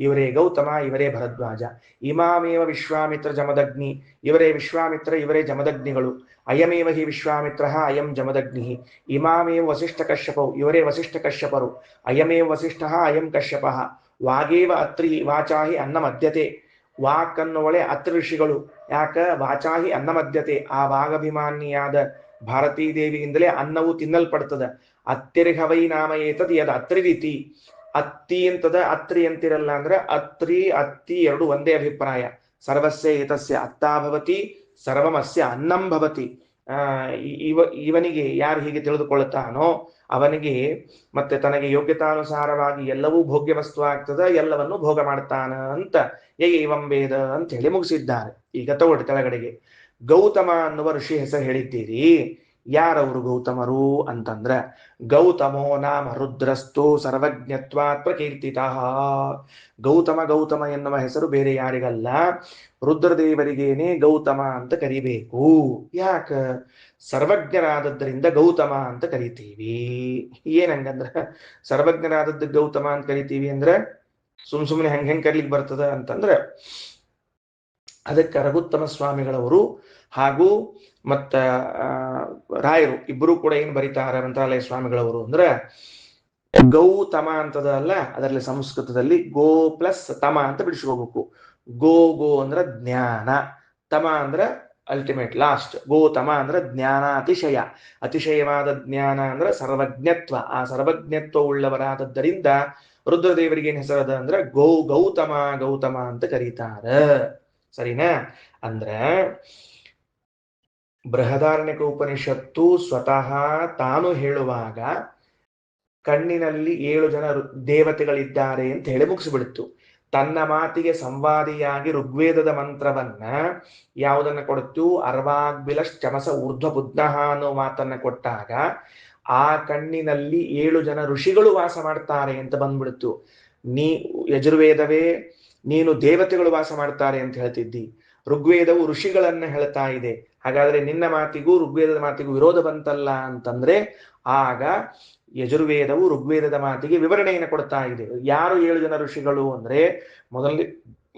Speaker 1: ಇವರೇ ಗೌತಮ ಇವರೇ ಭರದ್ವಾಜ. ಇಮಾಮೇವ ವಿಶ್ವಾಮಿತ್ರ ಜಮದಗ್ನಿ, ಇವರೇ ವಿಶ್ವಾಮಿತ್ರ ಇವರೇ ಜಮದಗ್ನಿಗಳು. ಅಯಮೇವ ಹಿ ವಿಶ್ವಾಮಿತ್ರ ಅಯಂ ಜಮದಗ್ನಿ. ಇಮಾಮೇವ ವಸಿಷ್ಠ ಕಶ್ಯಪೌ, ಇವರೇ ವಸಿಷ್ಠ ಕಶ್ಯಪರು. ಅಯಮೇವ ವಸಿಷ್ಠ ಅಯಂ ಕಶ್ಯಪ. ವಾಗೇವ ಅತ್ರಿ ವಾಚಾಹಿ ಅನ್ನಮದ್ಯತೆ, ವಾಕ್ ಅನ್ನುವಳೆ ಅತ್ರಿ ಋಷಿಗಳು. ಯಾಕ? ವಾಚಾಹಿ ಅನ್ನಮದ್ಯತೆ, ಆ ವಾಗಭಿಮಾನಿಯಾದ ಭಾರತೀ ದೇವಿಯಿಂದಲೇ ಅನ್ನವು ತಿನ್ನಲ್ಪಡ್ತದ. ಅತ್ತಿರ್ಹವೈ ನಾಮ ಏತದ್ ಯದ್ ಅತ್ರಿ ರೀತಿ. ಅತ್ತಿ ಅಂತದ, ಅತ್ರಿ ಅಂತಿರಲ್ಲ ಅಂದ್ರೆ ಅತ್ರಿ ಅತ್ತಿ ಎರಡು ಒಂದೇ ಅಭಿಪ್ರಾಯ. ಸರ್ವಸ್ಯ ಏತಸ್ಯ ಅತ್ತಾ ಭವತಿ, ಸರ್ವಮಸ್ಯ ಅನ್ನಂ ಭವತಿ. ಇವನಿಗೆ ಯಾರು ಹೀಗೆ ತಿಳಿದುಕೊಳ್ಳುತ್ತಾನೋ ಅವನಿಗೆ ಮತ್ತೆ ತನಗೆ ಯೋಗ್ಯತಾನುಸಾರವಾಗಿ ಎಲ್ಲವೂ ಭೋಗ್ಯ ವಸ್ತು ಆಗ್ತದ, ಎಲ್ಲವನ್ನು ಭೋಗ ಮಾಡ್ತಾನ ಅಂತ ಏವಂ ವೇದ ಅಂತ ಹೇಳಿ ಮುಗಿಸಿದ್ದಾರೆ. ಈಗ ತಗೊಳ್ಳಿ ಕೆಳಗಡೆಗೆ. ಗೌತಮ ಅನ್ನುವ ಋಷಿ ಹೆಸರು ಹೇಳಿದ್ದೀರಿ. ಯಾರವರು ಗೌತಮರು ಅಂತಂದ್ರ, ಗೌತಮೋ ನಾಮ ರುದ್ರಸ್ತು ಸರ್ವಜ್ಞತ್ವಾತ್ ಪ್ರಕೀರ್ತಿತ. ಗೌತಮ ಗೌತಮ ಎನ್ನುವ ಹೆಸರು ಬೇರೆ ಯಾರಿಗಲ್ಲ, ರುದ್ರದೇವರಿಗೇನೆ ಗೌತಮ ಅಂತ ಕರಿಬೇಕು. ಯಾಕ? ಸರ್ವಜ್ಞರಾದದ್ದರಿಂದ ಗೌತಮ ಅಂತ ಕರಿತೀವಿ. ಏನಂಗಂದ್ರ ಸರ್ವಜ್ಞರಾದದ್ದು ಗೌತಮ ಅಂತ ಕರಿತೀವಿ ಅಂದ್ರೆ ಸುಮ್ನೆ ಹೆಂಗ್ ಕರೀಲಿಕ್ಕೆ ಬರ್ತದ ಅಂತಂದ್ರ, ಅದಕ್ಕೆ ರಘುತ್ತಮ ಸ್ವಾಮಿಗಳವರು ಹಾಗೂ ಮತ್ತ ರಾಯರು ಇಬ್ಬರು ಕೂಡ ಏನ್ ಬರೀತಾರ ಮಂತ್ರಾಲಯ ಸ್ವಾಮಿಗಳವರು ಅಂದ್ರೆ, ಗೌತಮ ಅಂತದ ಅಲ್ಲ, ಅದರಲ್ಲಿ ಸಂಸ್ಕೃತದಲ್ಲಿ ಗೋ ಪ್ಲಸ್ ತಮ ಅಂತ ಬಿಡಿಸ್ಕೋಬೇಕು. ಗೋ ಗೋ ಅಂದ್ರ ಜ್ಞಾನ, ತಮ ಅಂದ್ರ ಅಲ್ಟಿಮೇಟ್ ಲಾಸ್ಟ್. ಗೋತಮ ಅಂದ್ರ ಜ್ಞಾನ ಅತಿಶಯ, ಅತಿಶಯವಾದ ಜ್ಞಾನ ಅಂದ್ರ ಸರ್ವಜ್ಞತ್ವ. ಆ ಸರ್ವಜ್ಞತ್ವ ಉಳ್ಳವರಾದದ್ದರಿಂದ ರುದ್ರದೇವರಿಗೆ ಏನ್ ಹೆಸರದ ಅಂದ್ರ ಗೌತಮ ಗೌತಮ ಅಂತ ಕರೀತಾರ. ಸರಿನಾ? ಅಂದ್ರ ಬೃಹದಾರಣ್ಯಕ ಉಪನಿಷತ್ತು ಸ್ವತಃ ತಾನು ಹೇಳುವಾಗ ಕಣ್ಣಿನಲ್ಲಿ 7 ಜನ ದೇವತೆಗಳಿದ್ದಾರೆ ಅಂತ ಹೇಳಿ ಮುಗಿಸ್ಬಿಡ್ತು. ತನ್ನ ಮಾತಿಗೆ ಸಂವಾದಿಯಾಗಿ ಋಗ್ವೇದದ ಮಂತ್ರವನ್ನ ಯಾವುದನ್ನ ಕೊಡ್ತು, ಅರ್ವಾಗ್ಬಿಲಶ್ಚಮಸ ಊರ್ಧ್ವ ಬುದ್ಧಃ ಅನ್ನೋ ಮಾತನ್ನ ಕೊಟ್ಟಾಗ ಆ ಕಣ್ಣಿನಲ್ಲಿ 7 ಜನ ಋಷಿಗಳು ವಾಸ ಮಾಡ್ತಾರೆ ಅಂತ ಬಂದ್ಬಿಡ್ತು. ಯಜುರ್ವೇದವೇ ನೀನು ದೇವತೆಗಳು ವಾಸ ಮಾಡ್ತಾರೆ ಅಂತ ಹೇಳ್ತಿದ್ದಿ, ಋಗ್ವೇದವು ಋಷಿಗಳನ್ನ ಹೇಳ್ತಾ ಇದೆ. ಹಾಗಾದ್ರೆ ನಿನ್ನ ಮಾತಿಗೂ ಋಗ್ವೇದದ ಮಾತಿಗೂ ವಿರೋಧ ಬಂತಲ್ಲ ಅಂತಂದ್ರೆ, ಆಗ ಯಜುರ್ವೇದವು ಋಗ್ವೇದದ ಮಾತಿಗೆ ವಿವರಣೆಯನ್ನು ಕೊಡ್ತಾ ಇದೆ. ಯಾರು 7 ಜನ ಋಷಿಗಳು ಅಂದ್ರೆ,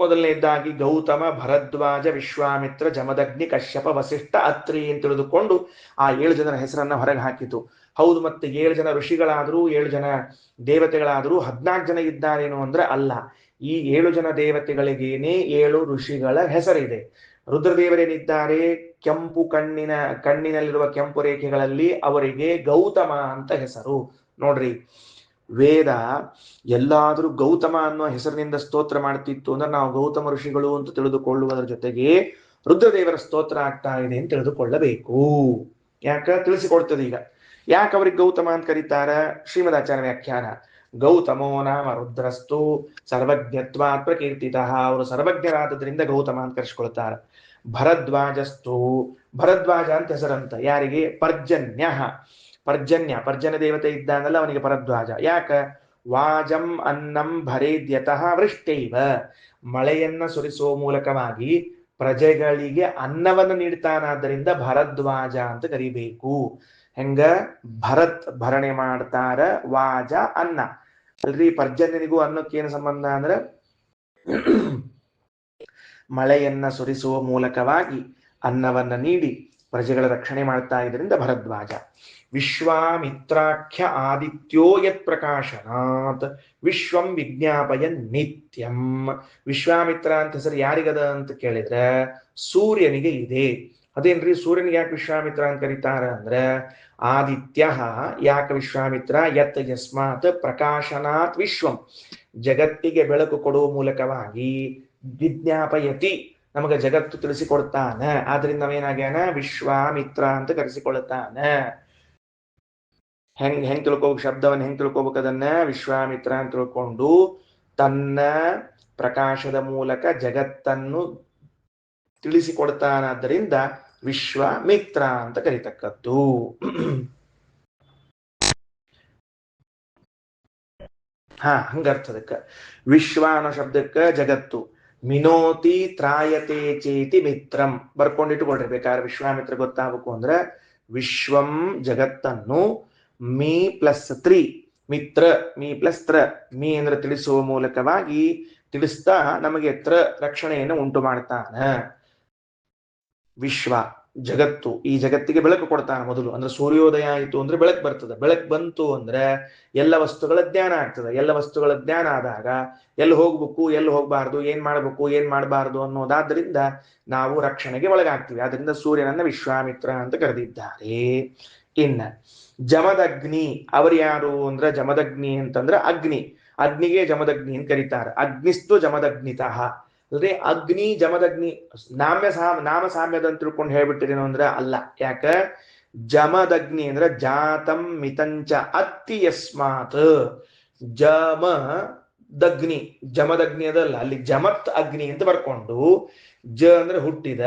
Speaker 1: ಮೊದಲನೇದಾಗಿ ಗೌತಮ, ಭರದ್ವಾಜ, ವಿಶ್ವಾಮಿತ್ರ, ಜಮದಗ್ನಿ, ಕಶ್ಯಪ, ವಸಿಷ್ಠ, ಅತ್ರಿ ಅಂತ ತಿಳಿದುಕೊಂಡು ಆ 7 ಜನರ ಹೆಸರನ್ನ ಹೊರಗೆ ಹಾಕಿತು. ಹೌದು, ಮತ್ತೆ 7 ಜನ ಋಷಿಗಳಾದರೂ 7 ಜನ ದೇವತೆಗಳಾದರೂ 14 ಜನ ಇದ್ದಾರೇನು ಅಂದ್ರೆ ಅಲ್ಲ. ಈ 7 ಜನ ದೇವತೆಗಳಿಗೇನೆ 7 ಋಷಿಗಳ ಹೆಸರಿದೆ. ರುದ್ರದೇವರೇನಿದ್ದಾರೆ, ಕೆಂಪು ಕಣ್ಣಿನಲ್ಲಿರುವ ಕೆಂಪು ರೇಖೆಗಳಲ್ಲಿ ಅವರಿಗೆ ಗೌತಮ ಅಂತ ಹೆಸರು. ನೋಡ್ರಿ, ವೇದ ಎಲ್ಲಾದರೂ ಗೌತಮ ಅನ್ನೋ ಹೆಸರಿನಿಂದ ಸ್ತೋತ್ರ ಮಾಡ್ತಿತ್ತು ಅಂದ್ರೆ ನಾವು ಗೌತಮ ಋಷಿಗಳು ಅಂತ ತಿಳಿದುಕೊಳ್ಳುವುದರ ಜೊತೆಗೆ ರುದ್ರದೇವರ ಸ್ತೋತ್ರ ಆಗ್ತಾ ಇದೆ ಅಂತ ತಿಳಿದುಕೊಳ್ಳಬೇಕು. ಯಾಕ ತಿಳಿಸಿಕೊಡ್ತದೆ. ಈಗ ಯಾಕೆ ಅವ್ರಿಗೆ ಗೌತಮ ಅಂತ ಕರೀತಾರ? ಶ್ರೀಮದಾಚಾರ್ಯ ವ್ಯಾಖ್ಯಾನ. ಗೌತಮೋ ನಾಮ ರುದ್ರಸ್ತು ಸರ್ವಜ್ಞತ್ವಾತ್ ಪ್ರಕೀರ್ತಿತ. ಅವರು ಸರ್ವಜ್ಞರಾದದ್ರಿಂದ ಗೌತಮ ಅಂತ ಕರೆಸ್ಕೊಳ್ತಾರ. ಭರದ್ವಾಜಸ್ತು, ಭರದ್ವಾಜ ಅಂತ ಹೆಸರಂತ ಯಾರಿಗೆ? ಪರ್ಜನ್ಯ ದೇವತೆ ಇದ್ದಾನಲ್ಲ ಅವನಿಗೆ ಭರದ್ವಾಜ. ಯಾಕ? ವಾಜಂ ಅನ್ನಂ ಭರೇದ್ಯತಃ ವೃಷ್ಟೈವ, ಮಳೆಯನ್ನ ಸುರಿಸುವ ಮೂಲಕವಾಗಿ ಪ್ರಜೆಗಳಿಗೆ ಅನ್ನವನ್ನು ನೀಡ್ತಾನಾದ್ದರಿಂದ ಭರದ್ವಾಜ ಅಂತ ಕರಿಬೇಕು. ಹೆಂಗ ಭರತ್ ಭರಣೆ ಮಾಡ್ತಾರ, ವಾಜ ಅನ್ನ ಅಲ್ರಿ. ಪರ್ಜನ್ಯನಿಗೂ ಅನ್ನಕ್ಕೇನು ಸಂಬಂಧ ಅಂದ್ರೆ ಮಳೆಯನ್ನ ಸುರಿಸುವ ಮೂಲಕವಾಗಿ ಅನ್ನವನ್ನ ನೀಡಿ ಪ್ರಜೆಗಳ ರಕ್ಷಣೆ ಮಾಡ್ತಾ ಇದರಿಂದ ಭರದ್ವಾಜ. ವಿಶ್ವಾಮಿತ್ರಾಖ್ಯ ಆದಿತ್ಯೋ ಯತ್ ಪ್ರಕಾಶನಾತ್ ವಿಶ್ವಂ ವಿಜ್ಞಾಪಯನ್ ನಿತ್ಯಂ. ವಿಶ್ವಾಮಿತ್ರ ಅಂತ ಹೆಸರು ಯಾರಿಗದ ಅಂತ ಕೇಳಿದ್ರೆ ಸೂರ್ಯನಿಗೆ ಇದೆ. ಅದೇನ್ರಿ ಸೂರ್ಯನಿಗೆ ಯಾಕೆ ವಿಶ್ವಾಮಿತ್ರ ಅಂತ ಕರೀತಾರ ಅಂದ್ರೆ ಆದಿತ್ಯ ಯಾಕೆ ವಿಶ್ವಾಮಿತ್ರ, ಯತ್ ಯಸ್ಮಾತ್ ಪ್ರಕಾಶನಾತ್ ವಿಶ್ವಂ, ಜಗತ್ತಿಗೆ ಬೆಳಕು ಕೊಡುವ ಮೂಲಕವಾಗಿ ವಿಜ್ಞಾಪಯತಿ ನಮಗೆ ಜಗತ್ತು ತಿಳಿಸಿಕೊಡ್ತಾನ. ಆದ್ರಿಂದ ನಾವೇನಾಗ್ಯಾನ ವಿಶ್ವಾಮಿತ್ರ ಅಂತ ಕರೆಸಿಕೊಳ್ತಾನ. ಹೆಂಗ್ ತಿಳ್ಕೋಬೇಕು ಶಬ್ದವನ್ನ, ಹೆಂಗ್ ತಿಳ್ಕೋಬೇಕು ಅದನ್ನ, ವಿಶ್ವಾಮಿತ್ರ ಅಂತ ತಿಳ್ಕೊಂಡು ತನ್ನ ಪ್ರಕಾಶದ ಮೂಲಕ ಜಗತ್ತನ್ನು ತಿಳಿಸಿಕೊಡ್ತಾನಾದ್ದರಿಂದ ವಿಶ್ವಾಮಿತ್ರ ಅಂತ ಕರಿತಕ್ಕದ್ದು. ಹಂಗರ್ಥದಕ್ಕ ವಿಶ್ವ ಅನ್ನೋ ಶಬ್ದಕ್ಕ ಜಗತ್ತು, ಮಿನೋತಿ ತ್ರಾಯತೆ ಚೇತಿ ಮಿತ್ರಂ ಬರ್ಕೊಂಡಿಟ್ಟುಕೊಳ್ರಿ ಬೇಕಾದ್ರೆ. ವಿಶ್ವಾಮಿತ್ರ ಗೊತ್ತಾಗಬೇಕು ಅಂದ್ರೆ ವಿಶ್ವಂ ಜಗತ್ತನ್ನು, ಮೀ ಪ್ಲಸ್ ತ್ರಿ ಮಿತ್ರ, ಮೀ ಪ್ಲಸ್ ತ್ರ, ಮೀ ಅಂದ್ರೆ ತಿಳಿಸುವ ಮೂಲಕವಾಗಿ ತಿಳಿಸ್ತಾ ನಮಗೆ ತ್ರ ರಕ್ಷಣೆಯನ್ನು ಉಂಟು ಮಾಡ್ತಾನ. ವಿಶ್ವ ಜಗತ್ತು, ಈ ಜಗತ್ತಿಗೆ ಬೆಳಕು ಕೊಡ್ತಾನೆ ಮೊದಲು. ಅಂದ್ರೆ ಸೂರ್ಯೋದಯ ಆಯಿತು ಅಂದ್ರೆ ಬೆಳಕು ಬರ್ತದೆ, ಬೆಳಕು ಬಂತು ಅಂದ್ರೆ ಎಲ್ಲ ವಸ್ತುಗಳ ಜ್ಞಾನ ಆಗ್ತದೆ. ಎಲ್ಲ ವಸ್ತುಗಳ ಜ್ಞಾನ ಆದಾಗ ಎಲ್ಲಿ ಹೋಗ್ಬೇಕು, ಎಲ್ಲಿ ಹೋಗ್ಬಾರ್ದು, ಏನ್ ಮಾಡ್ಬೇಕು, ಏನ್ ಮಾಡಬಾರ್ದು ಅನ್ನೋದಾದ್ರಿಂದ ನಾವು ರಕ್ಷಣೆಗೆ ಒಳಗಾಗ್ತೀವಿ. ಆದ್ರಿಂದ ಸೂರ್ಯನನ್ನ ವಿಶ್ವಾಮಿತ್ರ ಅಂತ ಕರೆದಿದ್ದಾರೆ. ಇನ್ನ ಜಮದಗ್ನಿ ಅವ್ರು ಯಾರು ಅಂದ್ರೆ, ಜಮದಗ್ನಿ ಅಂತಂದ್ರೆ ಅಗ್ನಿ, ಅಗ್ನಿಗೆ ಜಮದಗ್ನಿ ಅಂತ ಕರೀತಾರೆ. ಅಗ್ನಿಸ್ತು ಜಮದಗ್ನಿತಃ ಅಂದ್ರೆ ಅಗ್ನಿ ಜಮದಗ್ನಿ ನಾಮ ಸಾಮ್ಯದ ಅಂತ ತಿಳ್ಕೊಂಡು ಹೇಳ್ಬಿಟ್ಟಿರೇನು ಅಂದ್ರೆ ಅಲ್ಲ. ಯಾಕ ಜಮದಗ್ನಿ ಅಂದ್ರೆ ಜಾತಂ ಮಿತಂಚ ಅತ್ತಿ ಯಸ್ಮಾತ್, ಜಮ ದಗ್ನಿ ಜಮದಗ್ನಿ ಅದಲ್ಲ, ಅಲ್ಲಿ ಜಮತ್ ಅಗ್ನಿ ಅಂತ ಬರ್ಕೊಂಡು ಜ ಅಂದ್ರೆ ಹುಟ್ಟಿದ,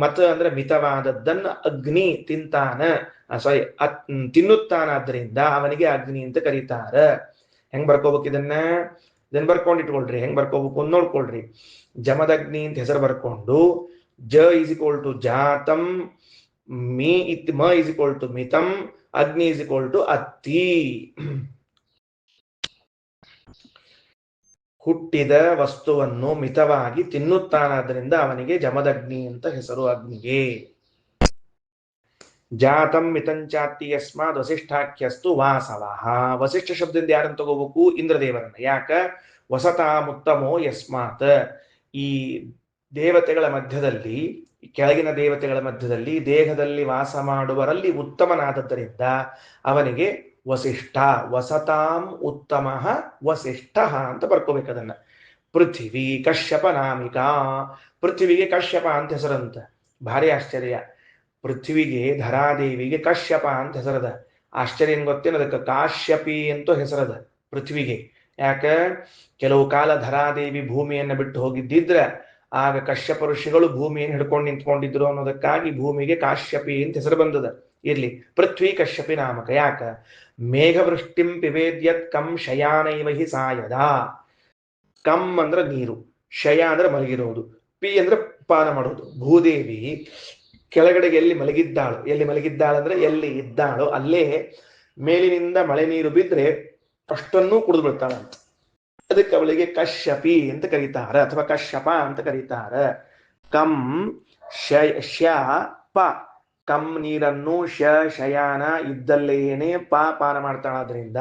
Speaker 1: ಮತ ಅಂದ್ರೆ ಮಿತವಾದದ್ದನ್ನ ಅಗ್ನಿ ತಿಂತಾನ, ಸಾರಿ ತಿನ್ನುತ್ತಾನಾದ್ರಿಂದ ಅವನಿಗೆ ಅಗ್ನಿ ಅಂತ ಕರೀತಾರ. ಹೆಂಗ್ ಬರ್ಕೋಬೇಕು ಇದನ್ನ ಬರ್ಕೊಂಡಿಟ್ಕೊಳ್ರಿ. ಹೆಂಗ್ ಬರ್ಕೋಬೇಕು ನೋಡ್ಕೊಳ್ರಿ. ಜಮದಗ್ನಿ ಅಂತ ಹೆಸರು ಬರ್ಕೊಂಡು ಜ ಇಸ್ ಇಕ್ವಲ್ ಟು ಜಾತಂ, ಮ ಇಸ್ ಇಕ್ವಲ್ ಟು ಮಿತಂ, ಅಗ್ನಿ ಇಸ್ ಇಕ್ವಲ್ ಟು ಅತ್ತಿ. ಹುಟ್ಟಿದ ವಸ್ತುವನ್ನು ಮಿತವಾಗಿ ತಿನ್ನುತ್ತಾನಾದ್ರಿಂದ ಅವನಿಗೆ ಜಮದಗ್ನಿ ಅಂತ ಹೆಸರು ಅಗ್ನಿಗೆ. ಜಾತಂ ಮಿತಂಚಾತಿ ಯಸ್ಮಾತ್ ವಸಿಷ್ಠಾಖ್ಯಸ್ತು ವಾಸವಃ. ವಸಿಷ್ಠ ಶಬ್ದದಿಂದ ಯಾರನ್ನು ತಗೋಬೇಕು? ಇಂದ್ರದೇವರನ್ನ. ಯಾಕ ವಸತಾಮುತ್ತಮೋ ಯಸ್ಮಾತ್, ಈ ದೇವತೆಗಳ ಮಧ್ಯದಲ್ಲಿ, ಕೆಳಗಿನ ದೇವತೆಗಳ ಮಧ್ಯದಲ್ಲಿ ದೇಹದಲ್ಲಿ ವಾಸ ಮಾಡುವರಲ್ಲಿ ಉತ್ತಮನಾದದ್ದರಿಂದ ಅವನಿಗೆ ವಸಿಷ್ಠ. ವಸತಾಂ ಉತ್ತಮ ವಸಿಷ್ಠ ಅಂತ ಬರ್ಕೋಬೇಕು ಅದನ್ನ. ಪೃಥ್ವಿ ಕಶ್ಯಪ ನಾಮಿಕಾ, ಪೃಥ್ವಿಗೆ ಕಶ್ಯಪ ಅಂತ ಹೆಸರಂತ. ಭಾರಿ ಆಶ್ಚರ್ಯ. ಪೃಥ್ವಿಗೆ ಧರಾದೇವಿಗೆ ಕಶ್ಯಪ ಅಂತ ಹೆಸರದ. ಆಶ್ಚರ್ಯ ಏನ್ ಗೊತ್ತೇನು? ಅದಕ್ಕೆ ಕಾಶ್ಯಪಿ ಅಂತೂ ಹೆಸರದ ಪೃಥ್ವಿಗೆ. ಯಾಕ ಕೆಲವು ಕಾಲ ಧರಾದೇವಿ ಭೂಮಿಯನ್ನ ಬಿಟ್ಟು ಹೋಗಿದ್ದಿದ್ರ ಆಗ ಕಶ್ಯಪ ಋಷಿಗಳು ಭೂಮಿಯನ್ನು ಹಿಡ್ಕೊಂಡು ನಿಂತ್ಕೊಂಡಿದ್ರು ಅನ್ನೋದಕ್ಕಾಗಿ ಭೂಮಿಗೆ ಕಾಶ್ಯಪಿ ಅಂತ ಹೆಸರು ಬಂದದ. ಇರ್ಲಿ, ಪೃಥ್ವಿ ಕಶ್ಯಪಿ ನಾಮಕ. ಯಾಕ ಮೇಘವೃಷ್ಟಿಂ ಪಿಬೇದ್ಯತ್ ಕಂ ಶಯಾನೈವ ಹಿ ಸಾಯದ. ಕಂ ಅಂದ್ರೆ ನೀರು, ಶಯ ಅಂದ್ರೆ ಮಲಗಿರೋದು, ಪಿ ಅಂದ್ರೆ ಪಾನ ಮಾಡೋದು. ಭೂದೇವಿ ಕೆಳಗಡೆಗೆ ಎಲ್ಲಿ ಮಲಗಿದ್ದಾಳು ಅಂದ್ರೆ ಎಲ್ಲಿ ಇದ್ದಾಳೋ ಅಲ್ಲೇ ಮೇಲಿನಿಂದ ಮಳೆ ನೀರು ಬಿದ್ರೆ ಅಷ್ಟನ್ನೂ ಕುಡಿದು ಬಿಡ್ತಾಳಂತ. ಅದಕ್ಕೆ ಅವಳಿಗೆ ಕಶ್ಯಪಿ ಅಂತ ಕರೀತಾರ, ಅಥವಾ ಕಶ್ಯಪ ಅಂತ ಕರೀತಾರ. ಕಂ ಶ ಪ, ಕಂ ನೀರನ್ನು, ಶಯಾನ ಇದ್ದಲ್ಲೇನೆ ಪಾನ ಮಾಡ್ತಾಳಾದ್ರಿಂದ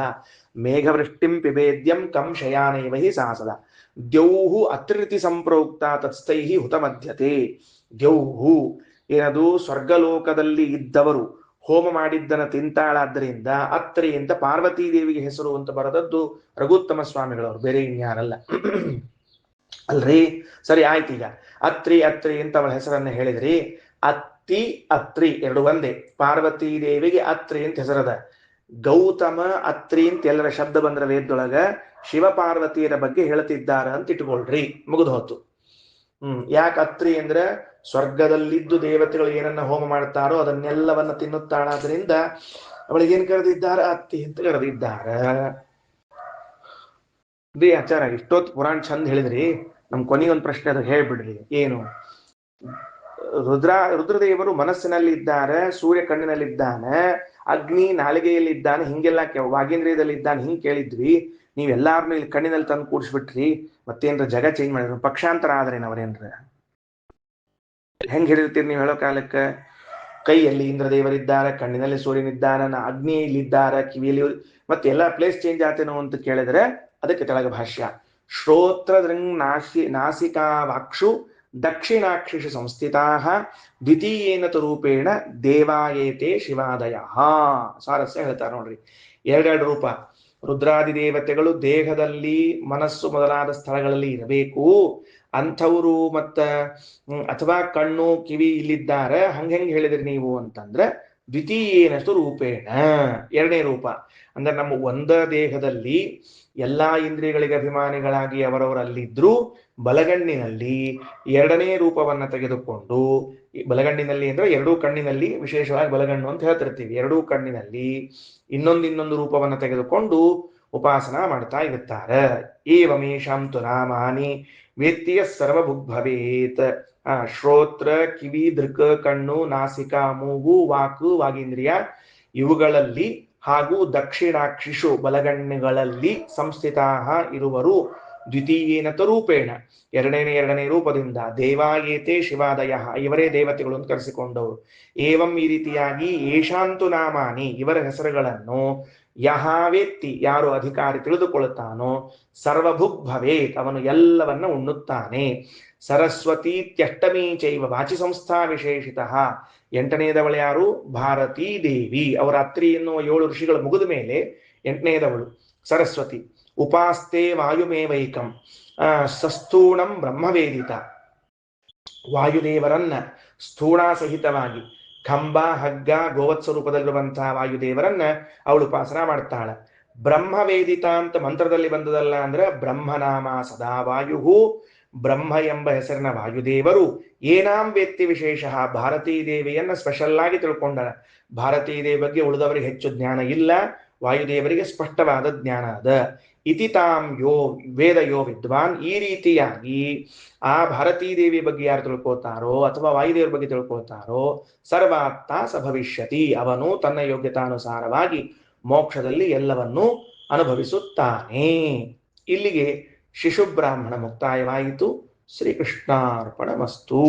Speaker 1: ಮೇಘವೃಷ್ಟಿಂ ಪಿಬೇದ್ಯಂ ಕಂ ಶಯಾನೈವ ಹಿ ಸಾಸದ. ದ್ಯೌಹು ಅತ್ರಿತಿ ಸಂಪ್ರೋಕ್ತ ತತ್ಸ್ಥೈಹಿ ಹುತ ಮಧ್ಯತೆ. ದ್ಯೌಹು ಏನದು ಸ್ವರ್ಗಲೋಕದಲ್ಲಿ ಇದ್ದವರು ಹೋಮ ಮಾಡಿದ್ದನ ತಿಂತಾಳಾದ್ದರಿಂದ ಅತ್ರಿ ಅಂತ ಪಾರ್ವತೀ ದೇವಿಗೆ ಹೆಸರು ಅಂತ ಬರದದ್ದು ರಘುತ್ತಮ ಸ್ವಾಮಿಗಳವರು, ಬೇರೆ ಇನ್ಯಾರಲ್ಲ. ಅಲ್ರಿ, ಸರಿ ಆಯ್ತು. ಈಗ ಅತ್ರಿ ಅಂತ ಅವಳ ಹೆಸರನ್ನ ಹೇಳಿದ್ರಿ. ಅತ್ತಿ ಅತ್ರಿ ಎರಡು ಒಂದೇ. ಪಾರ್ವತೀ ದೇವಿಗೆ ಅತ್ರಿ ಅಂತ ಹೆಸರದ. ಗೌತಮ ಅತ್ರಿ ಅಂತ ಎಲ್ಲರ ಶಬ್ದ ಬಂದ್ರ ವೇದದೊಳಗ ಶಿವ ಪಾರ್ವತಿಯರ ಬಗ್ಗೆ ಹೇಳ್ತಿದ್ದಾರ ಅಂತ ಇಟ್ಕೊಳ್ರಿ, ಮುಗಿದು ಹೋತು. ಯಾಕೆ ಅತ್ರಿ ಅಂದ್ರೆ ಸ್ವರ್ಗದಲ್ಲಿದ್ದು ದೇವತೆಗಳು ಏನನ್ನ ಹೋಮ ಮಾಡ್ತಾರೋ ಅದನ್ನೆಲ್ಲವನ್ನ ತಿನ್ನುತ್ತಾಳಾದ್ರಿಂದ ಅವಳಿಗೇನ್ ಕರೆದಿದ್ದಾರ? ಅತ್ತಿ ಅಂತ ಕರೆದಿದ್ದಾರ. ರೀ ಆಚಾರ, ಇಷ್ಟೊತ್ತು ಪುರಾಣ ಚಂದ ಹೇಳಿದ್ರಿ, ನಮ್ ಕೊನೆಗೊಂದು ಪ್ರಶ್ನೆ ಅದು ಹೇಳ್ಬಿಡ್ರಿ. ಏನು? ರುದ್ರದೇವರು ಮನಸ್ಸಿನಲ್ಲಿ ಇದ್ದಾರೆ, ಸೂರ್ಯ ಕಣ್ಣಿನಲ್ಲಿದ್ದಾನೆ, ಅಗ್ನಿ ನಾಲಿಗೆಯಲ್ಲಿದ್ದಾನೆ, ಹಿಂಗೆಲ್ಲ ವಾಗೇಂದ್ರಿಯದಲ್ಲಿ ಇದ್ದಾನೆ, ಹಿಂಗ್ ಕೇಳಿದ್ವಿ. ನೀವೆಲ್ಲಾರನು ಇಲ್ಲಿ ಕಣ್ಣಿನಲ್ಲಿ ತಂದು ಕೂಡಿಸ್ಬಿಟ್ರಿ. ಮತ್ತೇನ್ರ ಜಗ ಚೇಂಜ್ ಮಾಡಿದ್ರು, ಪಕ್ಷಾಂತರ ಆದ್ರೇನು ಅವ್ರೇನ್ರ? ಹೆಂಗ್ ಹೇಳಿರ್ತೀರಿ ನೀವು ಹೇಳೋ ಕಾಲಕ್ಕೆ? ಕೈಯಲ್ಲಿ ಇಂದ್ರದೇವರಿದ್ದಾರೆ, ಕಣ್ಣಿನಲ್ಲಿ ಸೂರ್ಯನಿದ್ದಾನೆ, ಅಗ್ನಿಯಲ್ಲಿದ್ದಾರೆ, ಕಿವಿಯಲ್ಲಿ, ಮತ್ತೆ ಎಲ್ಲ ಪ್ಲೇಸ್ ಚೇಂಜ್ ಆತೇನೋ ಅಂತ ಕೇಳಿದ್ರೆ ಅದಕ್ಕೆ ಕೆಳಗೆ ಭಾಷ್ಯ: ಶ್ರೋತ್ರದೃಂಗ್ ನಾಸಿಕಾ ವಾಕ್ಷು ದಕ್ಷಿಣಾಕ್ಷಿಷು ಸಂಸ್ಥಿತಾ ದ್ವಿತೀಯೇನ ರೂಪೇಣ ದೇವಾಯೇತೆ ಶಿವಾದಯ. ಸಾರಸ್ಯ ಹೇಳ್ತಾರೆ ನೋಡ್ರಿ. ಎರಡೆರಡು ರೂಪ ರುದ್ರಾದಿ ದೇವತೆಗಳು ದೇಹದಲ್ಲಿ, ಮನಸ್ಸು ಮೊದಲಾದ ಸ್ಥಳಗಳಲ್ಲಿ ಇರಬೇಕು. ಅಂಥವ್ರು ಮತ್ತ ಅಥವಾ ಕಣ್ಣು ಕಿವಿ ಇಲ್ಲಿದ್ದಾರೆ, ಹಂಗೆ ಹೇಳಿದ್ರಿ ನೀವು ಅಂತಂದ್ರೆ ದ್ವಿತೀಯೇನಷ್ಟು ರೂಪೇಣ, ಎರಡನೇ ರೂಪ. ಅಂದ್ರೆ ನಮ್ಮ ಒಂದ ದೇಹದಲ್ಲಿ ಎಲ್ಲಾ ಇಂದ್ರಿಯಗಳಿಗೆ ಅಭಿಮಾನಿಗಳಾಗಿ ಅವರವರಲ್ಲಿದ್ರು, ಬಲಗಣ್ಣಿನಲ್ಲಿ ಎರಡನೇ ರೂಪವನ್ನ ತೆಗೆದುಕೊಂಡು, ಬಲಗಣ್ಣಿನಲ್ಲಿ ಅಂದ್ರೆ ಎರಡೂ ಕಣ್ಣಿನಲ್ಲಿ, ವಿಶೇಷವಾಗಿ ಬಲಗಣ್ಣು ಅಂತ ಹೇಳ್ತಿರ್ತೀವಿ, ಎರಡೂ ಕಣ್ಣಿನಲ್ಲಿ ಇನ್ನೊಂದು ರೂಪವನ್ನ ತೆಗೆದುಕೊಂಡು ಉಪಾಸನ ಮಾಡ್ತಾ ಇರುತ್ತಾರೆ. ಏವಮೇಷಾಂ ತು ನಾಮಾನಿ ವೇತ್ಯ ಸರ್ವಭುಗ್ಭವೇತ್. ಶ್ರೋತ್ರ, ಕಿವಿ, ದೃಕ್, ಕಣ್ಣು, ನಾಸಿಕ, ಮೂಗು, ವಾಕು, ವಾಗೀಂದ್ರಿಯ ಇವುಗಳಲ್ಲಿ ಹಾಗೂ ದಕ್ಷಿಣಾಕ್ಷಿಷು ಬಲಗಣ್ಣುಗಳಲ್ಲಿ ಸಂಸ್ಥಿತಾ ಇರುವರು ದ್ವಿತೀಯೇನತ ರೂಪೇಣ, ಎರಡನೇ ರೂಪದಿಂದ ದೇವಾಯೇತೆ ಶಿವಾದಯ, ಇವರೇ ದೇವತೆಗಳು ಅಂತ ಕರೆಸಿಕೊಂಡವರು. ಏವಂ, ಈ ರೀತಿಯಾಗಿ ಏಷಾಂತು ನಾಮಾನಿ, ಇವರ ಹೆಸರುಗಳನ್ನು ಯಹಾವೇತ್ತಿ, ಯಾರು ಅಧಿಕಾರಿ ತಿಳಿದುಕೊಳ್ಳುತ್ತಾನೋ, ಸರ್ವಭುಗ್ ಭವೇತ್, ಅವನು ಎಲ್ಲವನ್ನ ಉಣ್ಣುತ್ತಾನೆ. ಸರಸ್ವತಿ ತ್ಯಷ್ಟಮೀ ಚೈವ ವಾಚಿ ಸಂಸ್ಥಾ ವಿಶೇಷಿತ, ಎಂಟನೇದವಳು ಯಾರು? ಭಾರತೀ ದೇವಿ. ಅವರ ಅತ್ರಿ ಎನ್ನುವ 7 ಋಷಿಗಳು ಮುಗಿದ ಮೇಲೆ ಎಂಟನೇದವಳು ಸರಸ್ವತಿ. ಉಪಾಸ್ತೆ ವಾಯುಮೇವೈಕಂ ಸಸ್ಥೂಣಂ ಬ್ರಹ್ಮವೇದಿತ, ವಾಯುದೇವರನ್ನ ಸ್ಥೂಣ ಸಹಿತವಾಗಿ ಕಂಬ, ಹಗ್ಗ, ಗೋವತ್ಸ ರೂಪದಲ್ಲಿರುವಂತಹ ವಾಯುದೇವರನ್ನ ಅವಳು ಉಪಾಸನ ಮಾಡ್ತಾಳೆ. ಬ್ರಹ್ಮವೇದಿತ ಅಂತ ಮಂತ್ರದಲ್ಲಿ ಬಂದದಲ್ಲ ಅಂದ್ರೆ ಬ್ರಹ್ಮನಾಮ ಸದಾ ವಾಯು, ಬ್ರಹ್ಮ ಎಂಬ ಹೆಸರಿನ ವಾಯುದೇವರು. ಏನಾಂ ವೇತ್ತಿ ವಿಶೇಷ, ಭಾರತೀ ದೇವಿಯನ್ನ ಸ್ಪೆಷಲ್ ಆಗಿ ತಿಳ್ಕೊಂಡ. ಭಾರತೀ ದೇವಿ ಬಗ್ಗೆ ಉಳಿದವರಿಗೆ ಹೆಚ್ಚು ಜ್ಞಾನ ಇಲ್ಲ, ವಾಯುದೇವರಿಗೆ ಸ್ಪಷ್ಟವಾದ ಜ್ಞಾನ ಅದ. ಇತಿ ತಾಂ ಯೋ ವೇದ ಯೋ ವಿದ್ವಾನ್, ಈ ರೀತಿಯಾಗಿ ಆ ಭಾರತೀ ದೇವಿ ಬಗ್ಗೆ ಯಾರು ತಿಳ್ಕೋತಾರೋ ಅಥವಾ ವಾಯುದೇವರ ಬಗ್ಗೆ ತಿಳ್ಕೋತಾರೋ, ಸರ್ವಾತ್ಮ ಸ ಭವಿಷ್ಯತಿ, ಅವನು ತನ್ನ ಯೋಗ್ಯತಾನುಸಾರವಾಗಿ ಮೋಕ್ಷದಲ್ಲಿ ಎಲ್ಲವನ್ನೂ ಅನುಭವಿಸುತ್ತಾನೆ. ಇಲ್ಲಿಗೆ ಶಿಶುಬ್ರಾಹ್ಮಣ ಮುಕ್ತಾಯವಾಯಿತು. ಶ್ರೀಕೃಷ್ಣಾರ್ಪಣಮಸ್ತು.